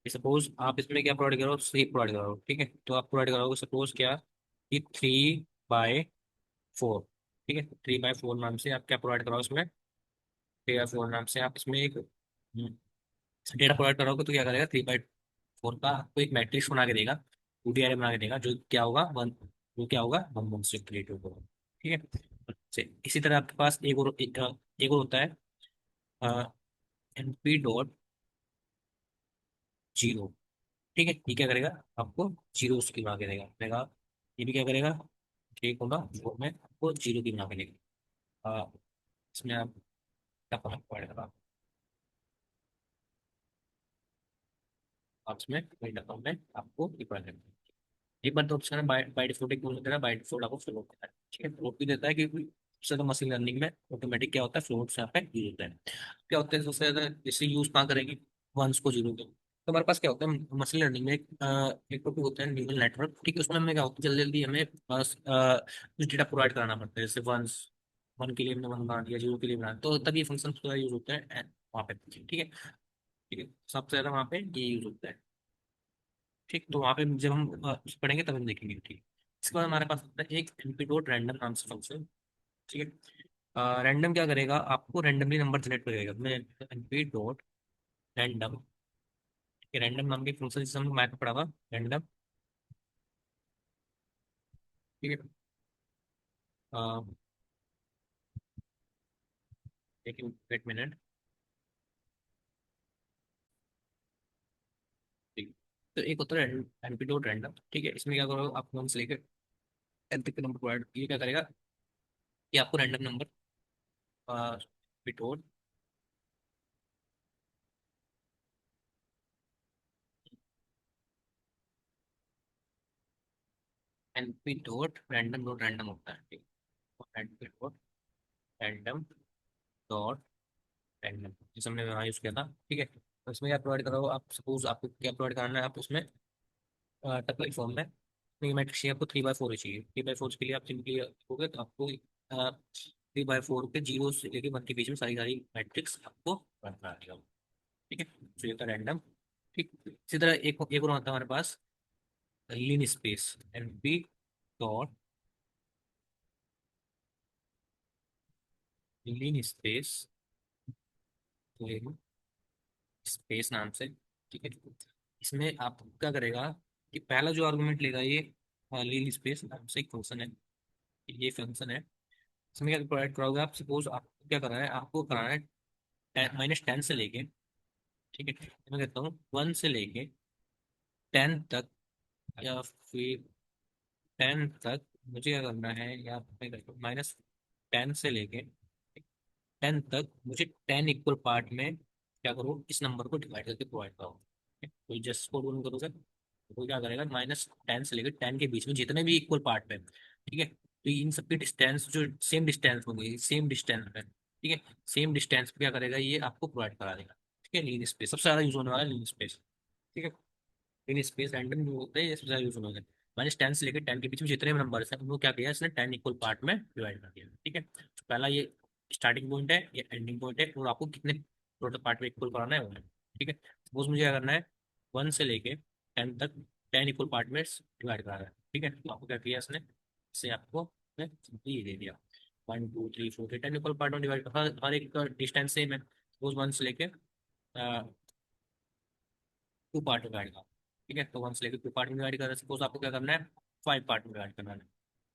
सपोज आप इसमें क्या प्रोवाइड करो, सी प्रोवाइड करो। ठीक है, तो आप प्रोवाइड करोगे सपोज क्या, कि 3/4। ठीक है, 3/4 नाम से आप क्या प्रोवाइड कराओ इसमें, 3/4 नाम से आप इसमें एक डेटा प्रोवाइड करोगे, तो क्या करेगा, 3/4 का आपको एक मैट्रिक्स बना के देगा, 2D अरे बना के देगा, जो क्या होगा, वन, जो क्या होगा, 1 1 से क्रिएट होगा। ठीक है, इसी तरह आपके पास एक और होता है, np डॉट जीरो। ठीक है, ये क्या करेगा, आपको जीरो की बना के देगा। ये भी क्या करेगा, ठीक होगा, वो में आपको जीरो की बना के देगा। इसमें आप क्या फर्क पड़ेगा, आप इसमें वही डबल में आपको इक्वल है। एक बार तो ऑप्शन है, बाय बाय डिफॉल्ट एक देता है, बाय डिफॉल्ट आपको फ्लोट देता है। ठीक है, फ्लोट भी देता है क्योंकि सबसे ज्यादा मशीन लर्निंग में ऑटोमेटिक क्या होता है, फ्लोट से यहाँ पे यूज होता है। क्या होता है सबसे ज्यादा, जैसे यूज कहाँ करेंगे, वंस को जीरो को। तो हमारे पास क्या होता है मशीन लर्निंग में एक टॉपिक होता है न्यूरल नेटवर्क, ठीक है। उसमें हमें क्या होता है जल्दी जल्दी हमें बस कुछ डेटा प्रोवाइड कराना पड़ता है, जैसे वंस, वन के लिए हमने वन बना दिया, जीरो के लिए बना दिया, तो तब ये फंक्शन पूरा यूज होता है वहाँ पे, ठीक है। ठीक है, सबसे ज्यादा वहाँ पे ये यूज होता है। ठीक, तो वहाँ पे जब हम पढ़ेंगे तब हम देखेंगे, ठीक। इसके बाद हमारे पास होता है एक एम्पलीट्यूड रैंडम नाम से फंक्शन, ठीक है। रैंडम क्या करेगा, आपको रैंडमली नंबर जनरेट करेगा। मैं एम्पलीट्यूड रैंडम, रैंडम नाम की फंक्शन जिसे हम मैथ में पढ़ा था, रैंडम, ठीक है। अ, लेकिन वेट मिनट, ठीक है। तो एक होता है एम्पलीट्यूड रैंडम, ठीक है। इसमें क्या करो आप वन से लेकर एन तक के नंबर प्रोवाइड, ये क्या करेगा कि आपको random number amplitude, amplitude random dot random होता है, ठीक है। एम्पलीट्यूड रैंडम डॉट रैंडम, जिस हमने वहाँ यूज़ किया था, ठीक है। तो इसमें क्या प्रोवाइड करो आप, सपोज आपको क्या प्रोवाइड कराना है, आप उसमें टप्पल फॉर्म में नहीं, मैट्रिक्स चाहिए आपको 3/4 ही चाहिए। 3/4 के लिए आप सिंपली लिखोगे तो आपको 3/4 के जीरो से लेके वन के बीच में सारी सारी मैट्रिक्स आपको रन करा देगा, ठीक है। तो ये था रैंडम, ठीक। इसी तरह एक और आता है हमारे पास लीन स्पेस, एनपी डॉट लीन स्पेस, लीन स्पेस नाम से, ठीक है। इसमें आप क्या करेगा कि पहला जो आर्गुमेंट लेगा ये लीन स्पेस नाम से एक फंक्शन है, ये फंक्शन है। इसमें क्या प्रोवाइड कराओगे आप, सपोज आपको क्या करना है, आपको कराना है -10 से लेके, ठीक है। मैं कहता हूँ 1 से लेके 10 तक, या फिर 10 तक मुझे क्या करना है, या मैं कहता हूँ -10 से लेके 10 तक मुझे 10 इक्वल पार्ट में क्या करो, इस नंबर को डिवाइड करके प्रोवाइड करो, ठीक है? तो जस्ट को डून करोगे तो क्या करेगा, -10 से लेकर 10 के बीच में जितने भी इक्वल पार्ट में, ठीक है, तो इन सबकी डिस्टेंस जो सेम डिस्टेंस होगी, सेम डिस्टेंस में, ठीक है, सेम डिस्टेंस पे क्या करेगा, ये आपको प्रोवाइड करा देगा, ठीक है। लीन स्पेस सबसे ज्यादा यूज होने वाला है, लीन स्पेस, ठीक है। लीन स्पेस रैंडम जो होता है ये सबसे ज्यादा यूज होने वाला है। -10 से लेकर 10 के बीच में जितने भी नंबर हैं उनको क्या किया इसने, 10 इक्वल पार्ट में डिवाइड कर दिया, ठीक है। तो पहला ये स्टार्टिंग पॉइंट है, ये एंडिंग पॉइंट है, और आपको कितने टोटल पार्ट में इक्वल कराना है वो है, ठीक है। सपोज मुझे क्या करना है, 1 से लेके 10 तक 10 इक्वल पार्ट में डिवाइड करा रहा है, ठीक है। तो आपको क्या किया इसने, इससे आपको सिंपली ये दे दिया 1 2 3 4 10 इक्वल पार्ट में डिवाइड, हर एक का डिस्टेंस सेम है। सपोज 1 से लेके 2 पार्ट में डिवाइड करा, ठीक है। तो 1 से लेके 2 पार्ट में डिवाइड कर रहे हैं, सपोज आपको क्या करना है 5 पार्ट में डिवाइड करना है।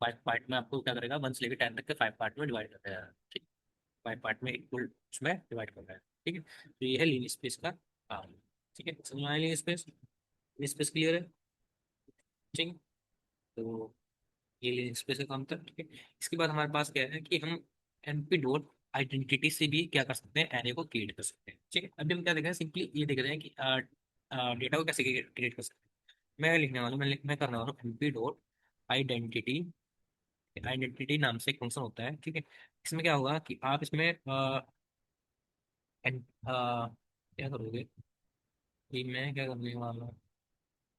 5 पार्ट में आपको क्या करेगा, 1 से लेके 10 तक के 5 पार्ट में डिवाइड करता है, ठीक। 5 पार्ट में इक्वल उसमें डिवाइड कर रहा है, ठीक है। तो ये है लीनियर स्पेस का काम, ठीक है। समझ में आया linear space, linear space clear है, ठीक है। तो ये लीनियर स्पेस का काम था, ठीक है। इसके बाद हमारे पास क्या है कि हम एनपी डॉट आइडेंटिटी से भी क्या कर सकते हैं, एरे को क्रिएट कर सकते हैं, ठीक है। अभी हम क्या देख रहे हैं, सिंपली ये देख रहे हैं कि डेटा को कैसे क्रिएट कर सकते हैं। मैं लिखने वाला हूँ, मैं करने वाला हूँ एनपी डॉट आइडेंटिटी, आइडेंटिटी नाम से एक फंक्शन होता है, ठीक है। इसमें क्या होगा कि आप इसमें क्या करोगे कि मैं क्या करने वाला हूँ,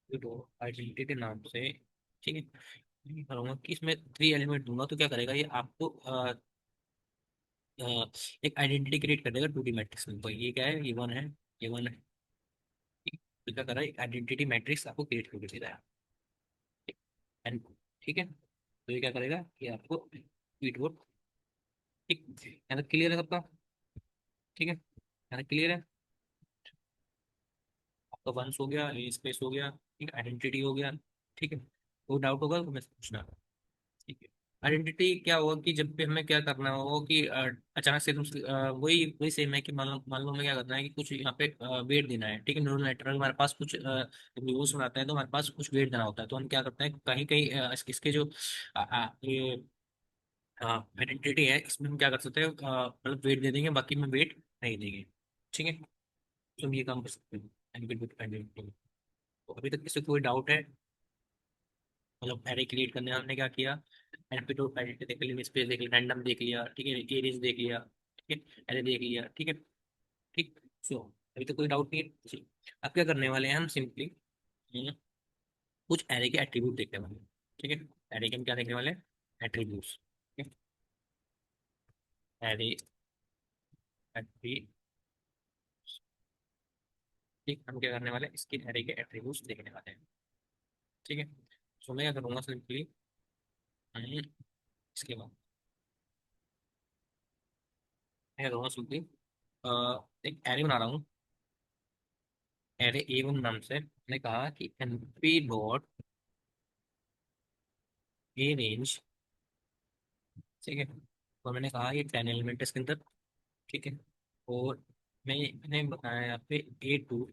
तो आइडेंटिटी नाम से, ठीक है, ये करूँगा कि इसमें 3 एलिमेंट दूंगा, तो क्या करेगा ये आपको एक आइडेंटिटी क्रिएट कर देगा 2D मैट्रिक्स में। तो ये क्या है, ये वन है, ये वन है, ठीक है? तो क्या कर रहा है, एक आइडेंटिटी मैट्रिक्स आपको क्रिएट करके दे रहा है, एंड, ठीक है। तो ये क्या करेगा कि आपको ट्वीट वोट, ठीक, यहाँ तक क्लियर है सबका, ठीक है, यहाँ तक क्लियर है। आपका वंस हो गया, स्पेस हो गया, ठीक, आइडेंटिटी हो गया, ठीक है। कोई डाउट होगा तो मैं पूछना, ठीक है। आइडेंटिटी क्या होगा कि जब भी हमें क्या करना हो कि अचानक से तुम वही वही सेम है कि मान लो हमें क्या करना है कि कुछ यहाँ पे वेट देना है, ठीक है। न्यूरल नेटवर्क हमारे पास कुछ न्यूज बनाता है तो हमारे पास कुछ वेट देना होता है, तो हम क्या करते हैं कहीं कहीं इसके जो ये आइडेंटिटी है इसमें हम क्या कर सकते हैं, मतलब वेट दे देंगे, बाकी में वेट नहीं देंगे, ठीक है। तो हम ये काम कर सकते हैं आइडेंटिटी। तो अभी तक किसी को कोई डाउट है, मतलब एरे क्रिएट करने हमने क्या किया, एनपी डॉट आइडेंटिटी देख लिया, स्पेस देख लिया, रैंडम देख लिया, ठीक है, एरेज देख लिया, ठीक है, एरे देख लिया, ठीक है, ठीक। सो अभी तो कोई डाउट नहीं है जी। अब क्या करने वाले हैं हम सिंपली कुछ एरे के एट्रीब्यूट देखने वाले हैं। ठीक है, एरे के हम क्या देखने वाले हैं? एट्रीब्यूट्स। Array attribute. ठीक, हम क्या करने वाले हैं? इसके एरे के एट्रीब्यूट्स देखने वाले हैं। ठीक है, तो मैं क्या करूँगा सिंपली इसके बाद मैं क्या करूँगा सिंपली एक एरे बना रहा हूँ। एरे A1 नाम से मैंने कहा कि np डॉट ए रेंज। ठीक है, और मैंने कहा ये 10 एलिमेंट है इसके अंदर। ठीक है, और मैंने बताया यहाँ पे A2,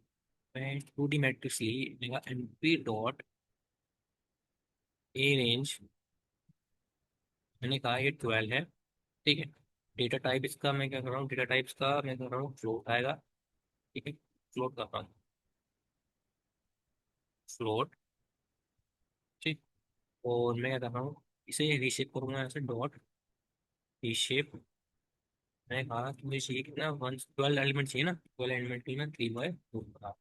मैं 2D मैट्रिक्स ली, मैंने कहा np डॉट ए रेंज। मैंने कहा ये 12 है। ठीक है, डेटा टाइप इसका मैं क्या कर रहा हूँ? डेटा टाइप्स का मैं कर रहा हूँ फ्लोट आएगा। ठीक है, फ्लोट कर रहा हूँ, फ्लोट। ठीक, और मैं क्या कर रहा हूँ? इसे रीशेप करूंगा ऐसे, डॉट रीशेप। मैंने कहा कि मुझे चाहिए कितना? 12 एलिमेंट चाहिए ना, 12 एलिमेंट के लिए मैं 3/2 बना।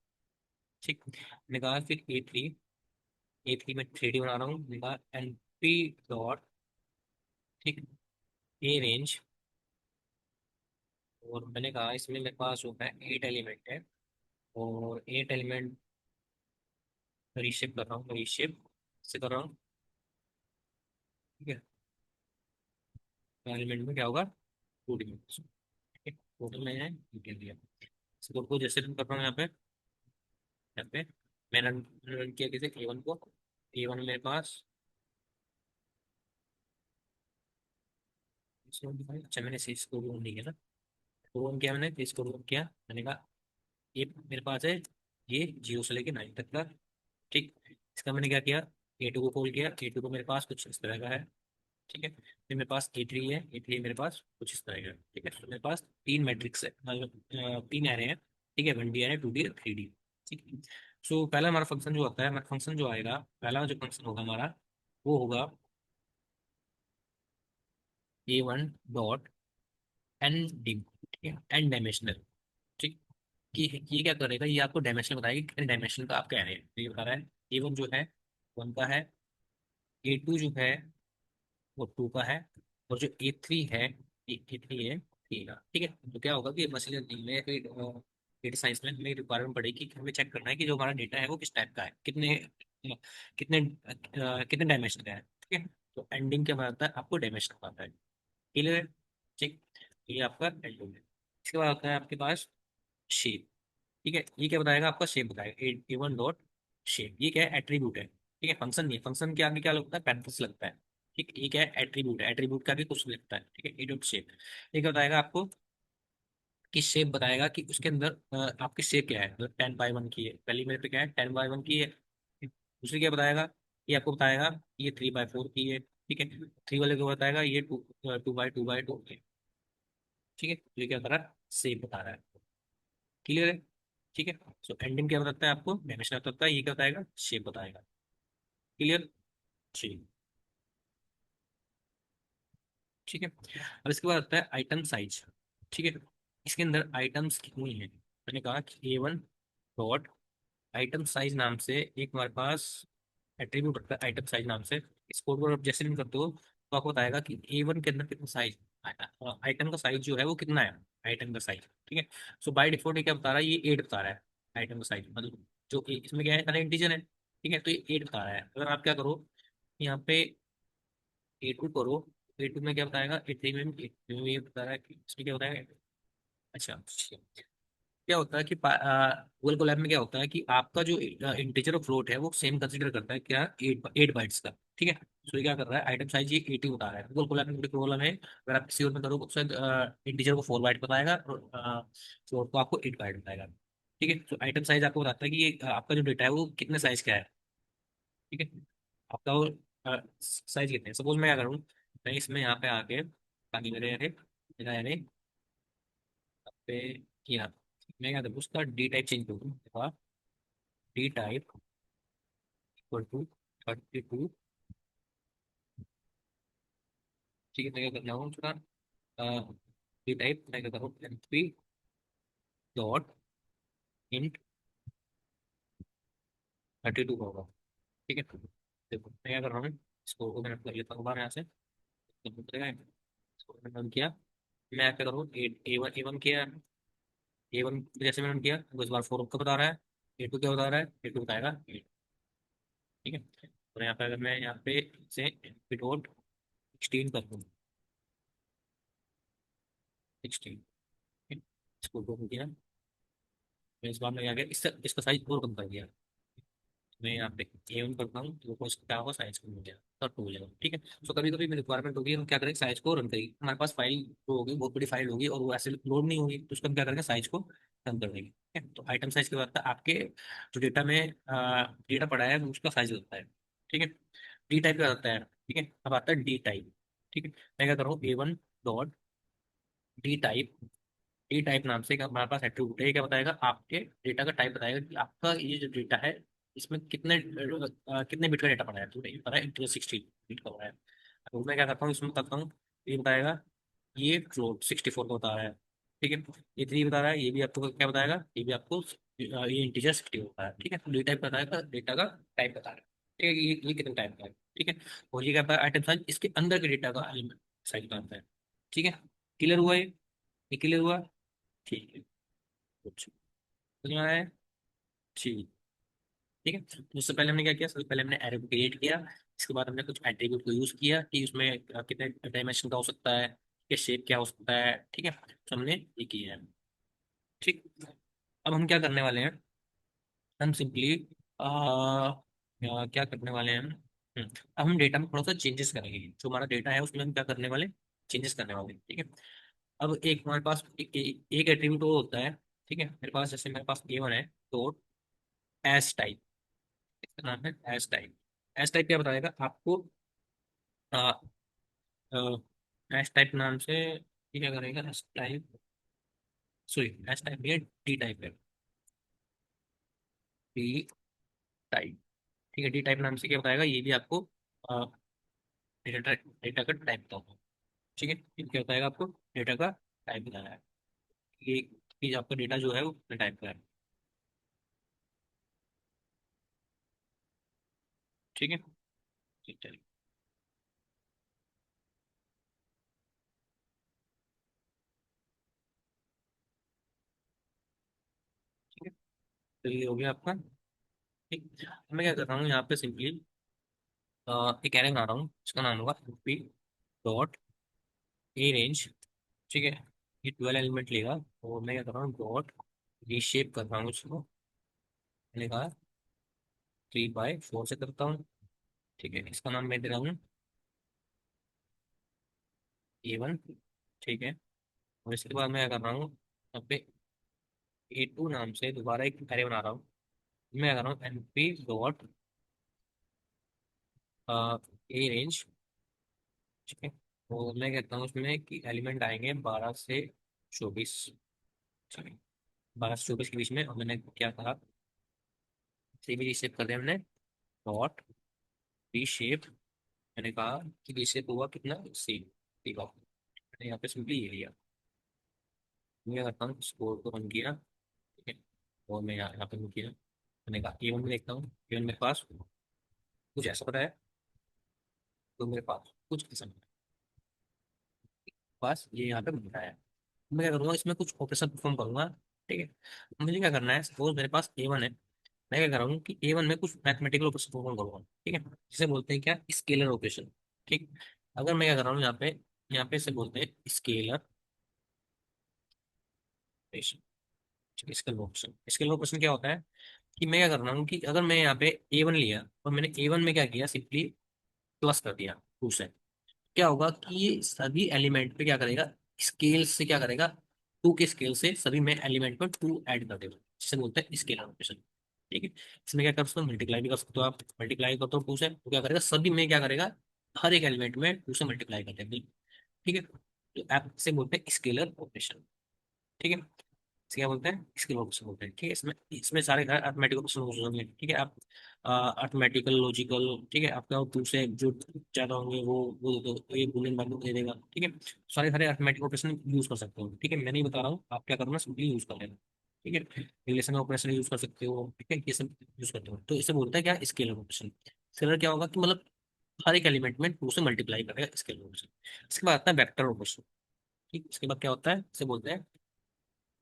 ठीक, मैंने कहा फिर ए थ्री में 3D बना रहा हूँ। मैंने कहा एन पी डॉट, ठीक, ए रेंज। और मैंने कहा इसमें मेरे पास जो है 8 एलिमेंट है, और 8 एलिमेंट रीशेप कर रहा हूँ, रीशेप से कर रहा हूँ। ठीक है, एलिमेंट में क्या होगा? 2D में। टोटल मैंने डिटेल दिया। इस कोड को जैसे रन कर रहा हूँ यहाँ पे मैंने रन किया किसे? A1 को। A1 मेरे पास अच्छा, मैंने सी स्कोर रूम नहीं किया ना। रूम किया मैंने, सी स्कोर रूम किया। मैंने कहा ये मेरे पास है, ये 0 से लेके 9 तक का। ठीक, इसका मैंने क्या किया? A2 को कॉल किया। A2 को मेरे पास कुछ इस तरह का है। ठीक है, फिर मेरे पास A3 है। A3 मेरे पास कुछ इस तरह का है। ठीक है, तो मेरे पास 3 मैट्रिक्स है, मतलब 3 एरे हैं। ठीक है, 1D एरे, 2D, 3D। ठीक है, सो पहला हमारा फंक्शन जो होता है, हमारा फंक्शन जो आएगा, पहला जो फंक्शन होगा हमारा, वो होगा A1 डॉट एन डी। ठीक है, एन डायमेंशनल। ठीक, कि ये क्या करेगा? ये आपको डायमेंशन बताएगी कितने डायमेंशन का आप कह रहे हैं। तो ये बता रहा है A1 जो है 1 का है, A2 जो है वो 2 का है, और जो A3 है, A3 है 3 का। ठीक है, तो क्या होगा कि मशीन लर्निंग में फिर डेटा साइंस में हमें रिक्वायरमेंट पड़ेगी कि हमें चेक करना है कि जो हमारा डेटा है वो किस टाइप का है, कितने कितने डायमेंशन का है। ठीक है, तो एंडिंग क्या बताता है? आपको डायमेंशन बताता है। क्लियर है? ठीक, ये आपका एंडिंग है। इसके बाद आता है आपके पास शेप। ठीक है, ये क्या बताएगा? आपका शेप बताएगा। A1 डॉट शेप, ये क्या है? एट्रीब्यूट है। ठीक है, फंक्शन नहीं है। फंक्शन के आगे क्या लगता है? पैरेंथेसिस लगता है। ठीक, ये क्या है? एट्रीब्यूट है। एट्रीब्यूट का भी कुछ लगता है। ठीक है, ए डॉट शेप, ये क्या बताएगा आपको? कि शेप बताएगा कि उसके अंदर आपकी शेप क्या है। मतलब 10/1 की है, पहली मेरे पे क्या है? 10/1 की है। दूसरी क्या बताएगा? ये आपको बताएगा ये 3/4 की है। ठीक है, थ्री वाले को बताएगा ये 2/2/2 है। ठीक है, तो ये क्या कर रहा है? शेप बता रहा है। क्लियर है? ठीक है, सो एंडिंग क्या बताता है आपको? डायमेंशन बताता है। ये क्या बताएगा? शेप बताएगा। क्लियर? ठीक। ठीक है, अब इसके बाद आता है आइटम साइज। ठीक है, इसके अंदर आइटम्स कितनी है? मैंने कहा कि A1 डॉट आइटम साइज नाम से एक हमारे पास एट्रीब्यूट रखता है, आइटम साइज नाम से। इस कोड को आप जैसे भी करते हो तो आपको बताएगा कि A1 के अंदर कितना साइज, आइटम का साइज जो है वो कितना है, आइटम का साइज। ठीक है, सो बाय डिफॉल्ट ये क्या बता रहा है? ये 8 बता रहा है। आइटम का साइज मतलब जो इसमें क्या है, सारा इंटीजर है। ठीक है, तो ये 8 बता रहा है। अगर आप क्या करो, यहाँ पे A2 करो, A2 में क्या बताएगा? A3 में भी ये बता रहा है कि इसमें क्या बताएगा? अच्छा, क्या होता है कि गूगल कोलैब में क्या होता है कि आपका जो इंटीजर और फ्लोट है वो सेम कंसीडर करता है, क्या? 8 बाइट्स का। ठीक है, तो ये क्या कर रहा है? आइटम साइज ये 80 बता रहा है। गूगल कोलैब में प्रॉब्लम है, अगर आप किसी और में करोगे तो शायद इंटीजर को 4 बाइट बताएगा और फ्लोट को आपको 8 बाइट बताएगा। ठीक है, तो आइटम साइज आपको बताता है कि ये आपका जो डेटा है वो कितने साइज का है। ठीक है, आपका वो साइज कितने, सपोज मैं क्या करूँ? मैं इसमें यहाँ पे आके ताकि मेरे अरे मेरा अरे पे किया, मैं क्या करूँ? उसका डी टाइप चेंज करूँ। Dtype equal to 32। ठीक है, मैं क्या करना हूँ उसका डी टाइप मैं क्या करूँ? MP डॉट इंट 32 होगा। ठीक है, देखो मैं क्या कर रहा हूँ, इसको ओपन कर लेता हूँ बाहर यहाँ से। तो बताएगा, इसको ओपन किया। मैं क्या करूँ, ए वन किया। ए वन जैसे मैंने किया वो इस बार 4 का बता रहा है। ए टू क्या बता रहा है, ए टू बताएगा 8। ठीक है, और यहाँ पे अगर मैं यहाँ पे से डॉट 16 कर दूँ, 16। इसको ओपन किया। मैं इस बार में आ गया, इससे इसका साइज और कम कर दिया। मैं यहाँ पे A1 करता हूँ तो वो क्या होगा, साइज कम हो जाएगा, तब टू हो जाएगा। ठीक है, तो कभी कभी मेरी रिक्वायरमेंट होगी, हम क्या करेंगे, साइज को रन करेंगे। हमारे पास फाइल जो होगी बहुत बड़ी फाइल होगी और वो ऐसे लोड नहीं होगी, तो उसको हम क्या करेंगे, साइज को कम कर देंगे। ठीक है, तो आइटम साइज के बाद आपके जो डेटा में डेटा पड़ा है वो उसका साइज होता है। ठीक है, डी टाइप का होता है। ठीक है, अब आता है डी टाइप। ठीक है, मैं क्या करूँ, A1 dot D type. D type नाम से एक हमारे पास एट्रीब्यूट है, ये क्या बताएगा, आपके डेटा का टाइप बताएगा कि आपका ये जो डेटा है इसमें कितने बिट का डेटा पड़ा है। तो ये पता है इंटीजर 16 बिट का पड़ा है। तो मैं क्या करता हूँ, इसमें करता हूँ, ये बताएगा, ये फ्लोट 64 का बता रहा है। ठीक है, ये 3 बता रहा है, ये भी आपको क्या बताएगा, ये भी आपको ये इंटीजर 60 होता है। ठीक है, तो डी टाइप बताएगा, डेटा का टाइप बता रहा है। ठीक है, ये कितने टाइप का है। ठीक है, और ये क्या होता है, आइटम साइज इसके अंदर के डेटा का एलिमेंट साइज बताता है। ठीक है, क्लियर हुआ ये क्लियर हुआ। ठीक है, कुछ समझ में आया है? ठीक। ठीक है, तो उससे पहले हमने क्या किया, सबसे पहले हमने एरे को क्रिएट किया। इसके बाद हमने कुछ एट्रीब्यूट को यूज किया कि उसमें कितने डायमेंशन का हो सकता है, कि शेप क्या हो सकता है। ठीक है, तो हमने ये किया है। ठीक, अब हम क्या करने वाले हैं, हम सिंपली क्या करने वाले हैं, अब हम डेटा में थोड़ा सा चेंजेस करेंगे। जो हमारा डेटा है उसमें हम क्या करने वाले, चेंजेस करने वाले हैं। ठीक है, अब एक हमारे पास एक एट्रीब्यूट वो होता है। ठीक है, मेरे पास जैसे मेरे पास A1 है, तो एस टाइप, इसका नाम है एस टाइप। एस टाइप क्या बताएगा आपको, एस टाइप नाम से ये क्या करेगा, S type, sorry S type ये डी टाइप है, डी टाइप। ठीक है, डी टाइप नाम से क्या बताएगा, ये भी आपको डेटा डेटा का टाइप बताऊंगा। ठीक है, ये क्या बताएगा आपको, डेटा का टाइप बताना है, ये आपका डेटा जो है वो टाइप का है। ठीक है, ठीक है, ठीक है, तो ये हो गया आपका। ठीक, मैं क्या कर रहा हूँ यहाँ पे सिंपली एक एरे बना रहा हूँ, इसका नाम होगा पी डॉट ए रेंज। ठीक है, ये 12 एलिमेंट लेगा, और मैं क्या कर रहा हूँ, डॉट रीशेप कर रहा हूँ उसको। मैंने कहा 3/4 से करता हूँ। ठीक है, इसका नाम मैं दे रहा हूँ A1। ठीक है, और इसके बाद मैं क्या कर रहा हूँ, यहाँ पे A2 नाम से दोबारा एक एरे बना रहा हूँ। मैं क्या कर रहा हूँ, NP डॉट ए रेंज। ठीक है, और मैं कहता हूँ उसमें कि एलिमेंट आएंगे 12 से 24। ठीक है, 12 से 24 के बीच में, और मैंने क्या कहा, थ्री भी रीशेप कर दिया हमने, डॉट रीशेप। मैंने कहा कि रीशेप हुआ कितना, सी। ठीक है, मैंने यहाँ पे सिंपली ये लिया। मैं करता हूँ, स्कोर को रन किया। ठीक है, और मैं यहाँ पे किया, मैंने कहा A1 में देखता हूँ, A1 मेरे पास कुछ ऐसा पता है, तो मेरे पास कुछ किस्म पास ये यहाँ पे बन रहा है। मैं क्या करूँगा, इसमें कुछ ऑपरेशन परफॉर्म करूंगा। ठीक है, मुझे क्या करना है, सपोज मेरे पास A1 है, मैं क्या कर रहा हूँ कि A1 में कुछ मैथमेटिकल ऑपरेशन परफॉर्म करूंगा। ठीक है, जिसे बोलते हैं क्या, स्केलर ऑपरेशन। ठीक, अगर मैं क्या कर रहा हूँ यहाँ पे इसे बोलते हैं scalar operation. Scalar operation, scalar operation क्या होता है, कि मैं क्या कर रहा हूँ कि अगर मैं यहाँ पे A1 लिया और मैंने A1 में क्या किया, सिंपली प्लस कर दिया 2 से, क्या होगा कि ये सभी एलिमेंट पे क्या करेगा, स्केल से क्या करेगा, 2 के स्केल से सभी में एलिमेंट पर 2 ऐड कर देगा, जिसे बोलते हैं स्केलर ऑपरेशन। ठीक है, इसमें क्या कर सकते हो, मल्टीप्लाई भी कर सकते हो आप। मल्टीप्लाई करते हो 2 से, तो क्या करेगा, सभी में क्या करेगा, हर एक एलिमेंट में 2 से मल्टीप्लाई कर देगा। ठीक है, तो आप इसे बोलते हैं स्केलर ऑपरेशन। ठीक है, इसे क्या बोलते हैं, स्केलर ऑपरेशन बोलते हैं। ठीक है, इसमें इसमें सारे अर्थमेटिकल ऑपरेशन होंगे। ठीक है, आप अर्थमेटिकल, लॉजिकल, ठीक है, आपका दूसरे जो ज्यादा होंगे वो दे दो, तो ये बूलियन वैल्यू दे देगा। ठीक है, सारे सारे अर्थमेटिक ऑपरेशन यूज कर सकते हो। ठीक है, मैं नहीं बता रहा हूँ, आप क्या करना, सिंपली यूज कर लेना। ठीक है, रिलेशन ऑपरेशन यूज कर सकते हो, ठीक है, ये सब यूज करते हो। तो इसे बोलता है क्या, स्केलर ऑपरेशन। स्केलर क्या होगा कि मतलब हर एक एलिमेंट में टू से मल्टीप्लाई करेगा, स्केलर ऑपरेशन। इसके बाद आता है वेक्टर ऑपरेशन। ठीक, इसके बाद क्या होता है, इसे बोलते हैं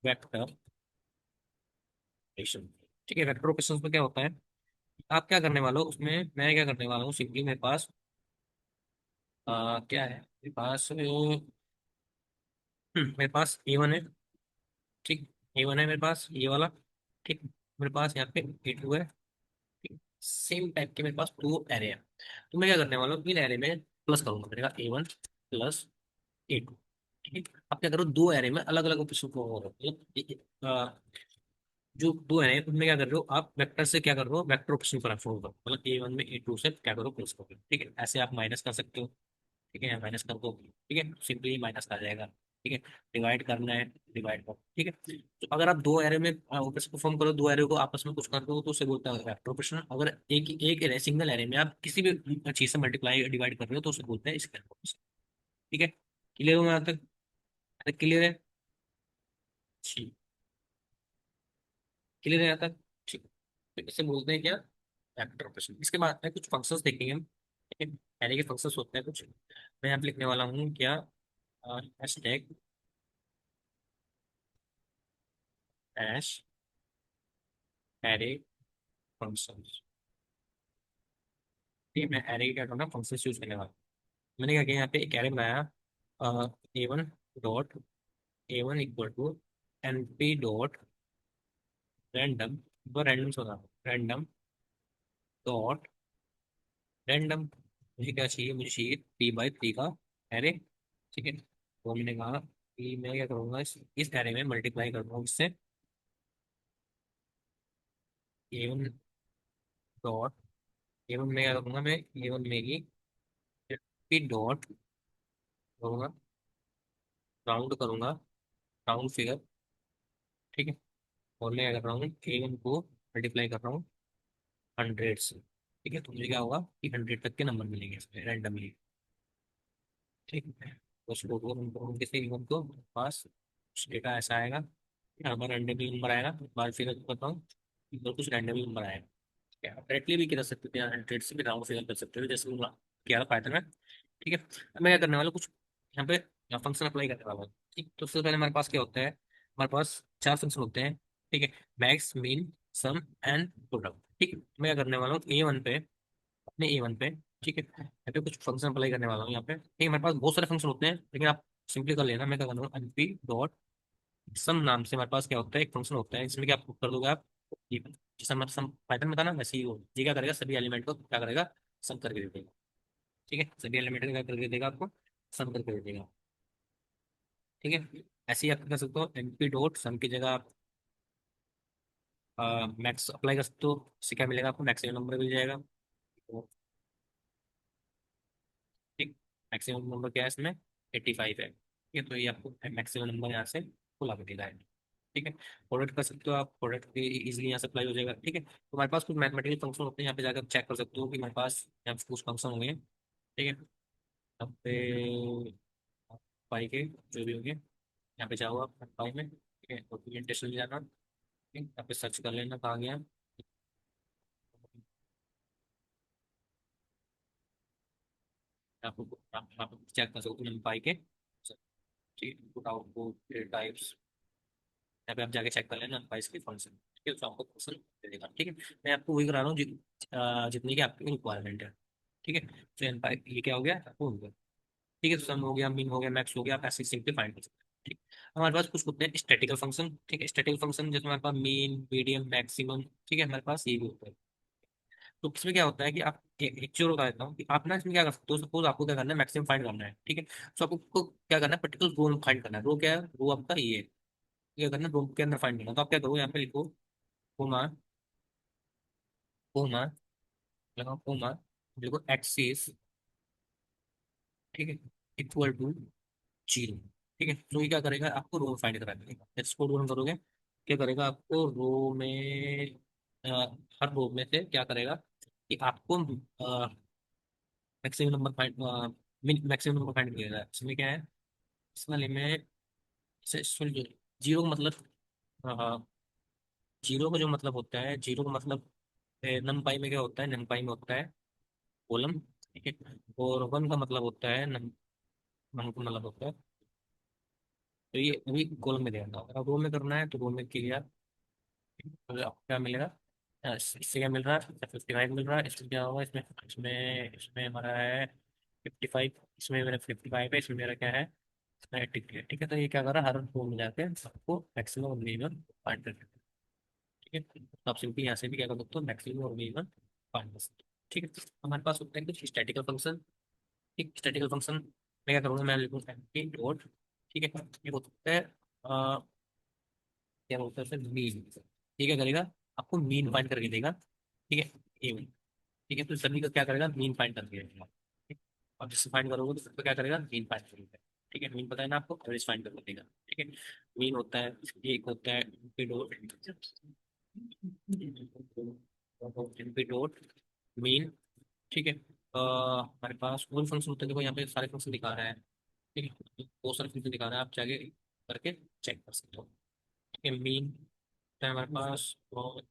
वेक्टर ऑपरेशन। ठीक है, वेक्टर ऑपरेशन में क्या होता है, आप क्या करने वाले हो उसमें, मैं क्या करने वाला हूँ, सिंपली मेरे पास क्या है, मेरे पास मेरे पास A1 है। ठीक, A1 है मेरे पास ये वाला। ठीक, मेरे पास यहाँ पे A2 है। ठीक, सेम टाइप के मेरे पास दो एरे हैं। तो मैं क्या करने वाला हूँ, इन एरे में प्लस करूंगा, मेरे A1 प्लस A2। ठीक है, आप क्या करो, दो एरे में अलग अलग ऑपरेशन को हो रहा है, मतलब जो दो एरे हैं उनमें क्या कर रहे हो आप, वेक्टर से क्या कर रहे हो, वेक्टर ऑपरेशन फॉलो करो, मतलब A1 में A2 से क्या करो, प्लस करो। ठीक है, ऐसे आप माइनस कर सकते हो। ठीक है, माइनस कर दो। ठीक है, सिंपली माइनस आ जाएगा। ठीक है, डिवाइड करना है, डिवाइड करो। ठीक है, तो अगर आप दो एरे में ऑपरेशन परफॉर्म करो, दो एरे को आपस में कुछ कर दो, तो उसे बोलता है वेक्टर ऑपरेशन। अगर एक एरे, सिंगल एरे में आप किसी भी चीज से मल्टीप्लाई डिवाइड कर रहे हो, तो उसे बोलते हैं स्केलर ऑपरेशन। ठीक है, क्लियर हो यहाँ तक? क्लियर है? ठीक, क्लियर है यहाँ तक? ठीक, तो इसे बोलते हैं क्या, वेक्टर ऑपरेशन। इसके बाद में कुछ फंक्शंस देखेंगे हम। ठीक है, एरे के फंक्शंस होते हैं कुछ। मैं यहाँ पे लिखने वाला हूँ क्या, हैशटैग हैश एरे फंक्शन। ठीक है, मैं एरे क्या करूँगा, फंक्शन यूज करने वाला हूँ। मैंने क्या किया, यहाँ पे एक एरे बनाया, A1 dot A1 equal to NP dot random, random होगा, रैंडम डॉट रैंडम। मुझे क्या चाहिए, मुझे चाहिए P/3 का एरे। ठीक है, तो मैंने कहा कि मैं क्या करूँगा, इस एरे में मल्टीप्लाई कर दूंगा इससे, A1 डॉट A1 में क्या करूँगा, मैं A1 में ही P डॉट करूँगा, राउंड करूँगा, राउंड फिगर। ठीक है, और मैं क्या कर रहा हूँ, A1 को मल्टीप्लाई कर रहा हूँ 100 से। ठीक है, तो मुझे क्या होगा कि 100 तक के नंबर मिलेंगे इसमें रैंडमली। ठीक है, तो उसको दो नंबर होंगे से A1 को पास, डेटा ऐसा आएगा, हमारा रैंडमली नंबर आएगा, बार फिगर करता हूँ, और कुछ रैंडमली नंबर आएगा। क्या आप डायरेक्टली भी कर सकते थे, 100 से भी राउंड फिगर कर सकते हो, जैसे मैंने किया था पाइथन में। ठीक है, अब मैं क्या करने वाला हूँ, कुछ यहाँ पे फंक्शन अप्लाई करने वाला हूँ। ठीक, तो सबसे पहले हमारे पास क्या होता है, हमारे पास चार फंक्शन होते हैं। ठीक है, मैक्स, मिन, सम एंड प्रोडक्ट। ठीक है, मैं क्या करने वाला हूँ, A1 पे, अपने A1 पे, ठीक है, यहाँ पे कुछ फंक्शन अप्लाई करने वाला हूँ यहाँ पे। ठीक है, मेरे पास बहुत सारे फंक्शन होते हैं, लेकिन आप सिंपली कर लेना। मैं क्या कर रहा हूँ, np डॉट सम नाम से हमारे पास क्या होता है, एक फंक्शन होता है, इसमें क्या आप कर दोगे आप, ये जैसा हमारा सम पाइथन में था ना, वैसे ही वो ये क्या करेगा, सभी एलिमेंट को क्या करेगा, सम करके दे देगा। ठीक है, सभी एलिमेंट को क्या करके देगा आपको, सम करके दे देगा। ठीक है, ऐसे ही आप कर सकते हो, np डॉट सम की जगह आप मैक्स अप्लाई कर सकते हो। इससे क्या मिलेगा आपको, मैक्सिमम नंबर मिल जाएगा। तो ठीक, मैक्सिमम नंबर क्या है इसमें, 85 है। ठीक है, तो ये आपको मैक्सिमम नंबर यहाँ से खुला के देगा है। ठीक है, प्रोडक्ट कर सकते हो आप, प्रोडक्ट भी इजीली यहाँ से अप्लाई हो जाएगा। ठीक है, तो हमारे पास कुछ मैथमेटिकल फंक्शन होते हैं, यहाँ पे जाकर चेक कर सकते हो कि हमारे पास यहाँ पे कुछ फंक्शन होंगे। ठीक है, यहाँ पे पाई के जो भी होंगे, यहाँ पे जाओ आप पाई में। ठीक है, डॉक्यूमेंटेशन में जाना। ठीक है, यहाँ पे सर्च कर लेना कहाँ गया। आप चेक कर सकते हो पाई के। ठीक है, पुट आउटपुट टाइप्स, यहाँ पे आप जाके चेक कर लेना बाईस के फंक्शन। ठीक है, तो आपको फंक्शन दे देगा। ठीक है, मैं आपको वही करा रहा हूँ जितनी की आपकी रिक्वायरमेंट है। ठीक है, तो ये क्या हो गया, आपको हो गया। ठीक है, तो सम हो गया, मीन हो गया, मैक्स हो गया, आप ऐसे सिंपली फाइंड कर सकते हैं। ठीक, हमारे पास कुछ होते हैं स्टैटिकल फंक्शन। ठीक है, स्टैटिकल फंक्शन जैसे हमारे पास मीन, मीडियम, मैक्सिमम। ठीक है, हमारे पास ये भी होता है। तो इसमें क्या होता है कि आप एक चीज बता देता हूँ कि आप ना इसमें क्या कर सकते हो, सपोज आपको क्या करना है, मैक्सिमम फाइंड करना है। ठीक है, तो आपको क्या करना है, पर्टिकुलर रो फाइंड करना है। रो क्या है, रो आपका ये है, क्या करना है, रो के अंदर फाइंड करना है। तो आप क्या करो, यहाँ पे लिखो कोमा, कोमा, लगाओ कोमा, देखो एक्सिस। ठीक है, इक्वल टू 0। ठीक है, तो ये क्या करेगा, आपको रो फाइंड करा देगा। एक्सपोर्ट वन करोगे, क्या करेगा, आपको रो में अ, हर रो में से क्या करेगा कि आपको maximum number find, maximum number find करेगा। इसमें क्या है, इस वाले में जीरो मतलब, हाँ हाँ, जीरो का जो मतलब होता है, जीरो का मतलब नमपाई में क्या होता है, नमपाई में होता है कॉलम, ठीक है। और वन का मतलब होता है नम, वन का मतलब होता है, तो ये अभी कॉलम में देना होगा। अब रो में करना है तो रो में क्लियर, तो आपको क्या मिलेगा, इससे क्या मिल रहा है, 55 मिल रहा है। इसमें क्या होगा, इसमें इसमें इसमें हमारा है 55, इसमें मेरा 55 है, इसमें मेरा क्या है, इसमें 83 है, ठीक है। तो ये क्या कर रहा है, हर रो में जाके सबको मैक्सिमम और मिनिमम फाइंड कर, ठीक है। तो आप सिंपली यहाँ से भी क्या कर सकते हो, मैक्सिमम और मिनिमम फाइंड कर सकते हो, ठीक है। हमारे पास होता है कुछ स्टैटिकल फंक्शन, ठीक। स्टैटिकल फंक्शन में क्या करूँगा, मैं लिखूँ एम्प्टी डॉट, ठीक है। ये होता है क्या बोलते हैं उसे, मीन। ये क्या करेगा, आपको मीन फाइंड करके देगा, ठीक है। ये ठीक है, तो सभी का क्या करेगा, मीन फाइंड करके देगा, ठीक। अब जिससे फाइंड करोगे तो सबको क्या करेगा, मीन फाइंड करेगा, ठीक है। मीन पता है ना आपको, एवरेज फाइंड करके देगा, ठीक है। मीन होता है, एक होता है empty dot, empty dot mean, ठीक है। हमारे पास और फंक्शन होते हैं, देखो यहाँ पे सारे फंक्शन दिखा रहा है, ठीक है। तो बहुत सारे फंक्शन दिखा रहा है, आप जाके करके चेक कर सकते हो, ठीक है। मीन होता है हमारे पास,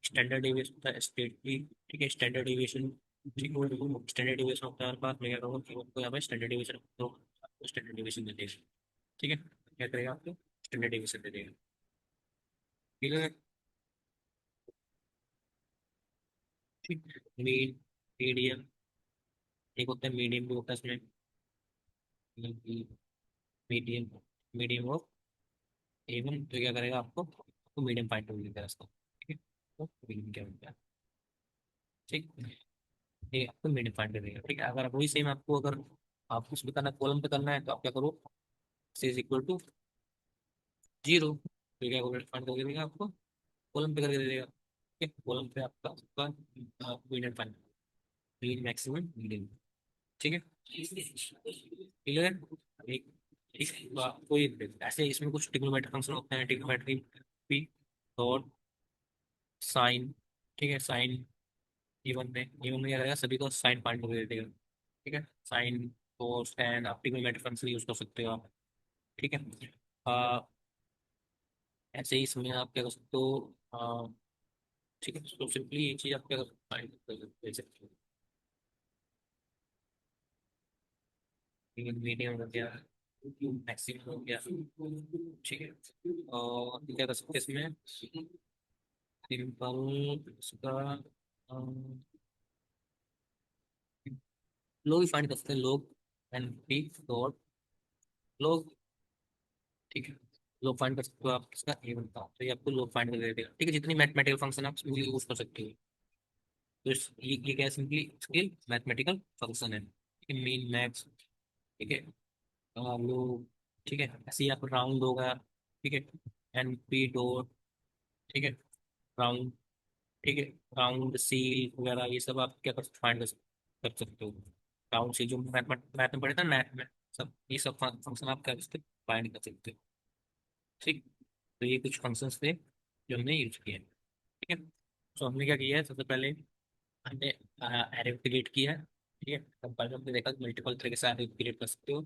स्टैंडर्ड डेविएशन होता है स्टेट की, ठीक है। स्टैंडर्ड डेविएशन, ठीक है, स्टैंडर्ड डेविएशन होता है हमारे पास। मैं क्या करूँगा कि आपको यहाँ पे स्टैंडर्ड डेविएशन, तो आपको स्टैंडर्ड डेविएशन दे देगा, ठीक है। क्या करेगा आपको, स्टैंडर्ड डेविएशन दे देगा, ठीक है, ठीक। मीन, मीडियम, एक होता है मीडियम भी होता है इसमें, मीडियम, मीडियम ऑफ इवन, तो क्या करेगा आपको, आपको मीडियम फाइंड कर देगा इसका, ठीक है। तो मीडियम क्या होता है, ठीक। ये आपको मीडियम फाइंड कर देगा, ठीक है। अगर वही सेम आपको, अगर आपको कुछ भी करना है, कॉलम पे करना है, तो आप क्या करो, सी इज इक्वल टू जीरो, तो क्या फाइंड करके देगा आपको, कॉलम पे करके दे देगा, ठीक है। कॉलम पे आपका आपका medium find, mean maximum medium, ठीक है। क्लियर है, एक, ठीक है। तो आपको ये ऐसे इसमें कुछ ट्रिग्नोमेट्रिक फंक्शन होते हैं, ट्रिग्नोमेट्री पी और साइन, ठीक है। साइन इवन में क्या करेगा, सभी को साइन पॉइंट करके दे देगा, ठीक है। साइन कोस टेन, आप ट्रिग्नोमेट्रिक फंक्शन यूज कर सकते हो आप, ठीक है। आ, ऐसे ही इसमें आप क्या कर सकते हो, ठीक है। तो सिंपली ये चीज आप क्या फाइंड कर सकते हो, मीडियम हो गया, मैक्सिमम हो गया, ठीक है। और क्या कर सकते हैं इसमें, सिंपल इसका लोग ही फाइंड कर सकते हैं, लोग एंड पी डॉट लोग, ठीक है। लोग फाइंड कर सकते हो आप, इसका ए बनता है, तो ये आपको लोग फाइंड कर देगा, ठीक है। जितनी मैथमेटिकल फंक्शन आप यूज कर सकते हो, तो ये क्या है, सिंपली स्किल मैथमेटिकल फंक्शन है, ठीक है। मीन मैक्स, ठीक है। लोग, ठीक है। ऐसे ही आप राउंड होगा, ठीक है। एन पी डॉट, ठीक है, राउंड, ठीक है। राउंड सील वगैरह ये सब आप क्या कर फाइंड कर सकते हो, राउंड सील जो मैथ मैथ में पढ़े था, मैथ में सब ये सब फंक्शन आप क्या कर सकते फाइंड कर सकते हो, ठीक। तो ये कुछ फंक्शंस थे जो हमने यूज किए, ठीक है। तो हमने क्या किया है, सबसे पहले हमने एरे क्रिएट किया है, ठीक है। कंपाइलर हमने देखा मल्टीपल तरीके से एरे क्रिएट कर सकते हो।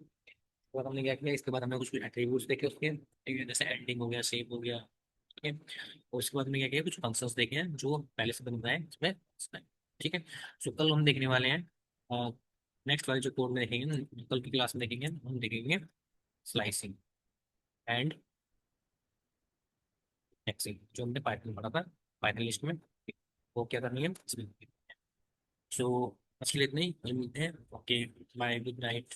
और हमने क्या किया, इसके बाद हमने कुछ एट्रीब्यूट्स देखे उसके, ठीक है, जैसे एंडिंग हो गया, सेव हो गया, ठीक है। और उसके बाद हमने क्या किया, कुछ फंक्शंस देखे हैं जो पहले से बन रहे हैं इसमें, ठीक है। सो कल हम देखने वाले हैं, नेक्स्ट वाले जो कोड में देखेंगे, कल की क्लास में देखेंगे, हम देखेंगे स्लाइसिंग एंड नेक्सिंग, जो हमने पाइथन में पढ़ा था, पाइथन लिस्ट में, वो क्या करनी है इसमें। सो आज के लिए इतना ही, कल मिलते हैं, ओके, बाय, गुड नाइट।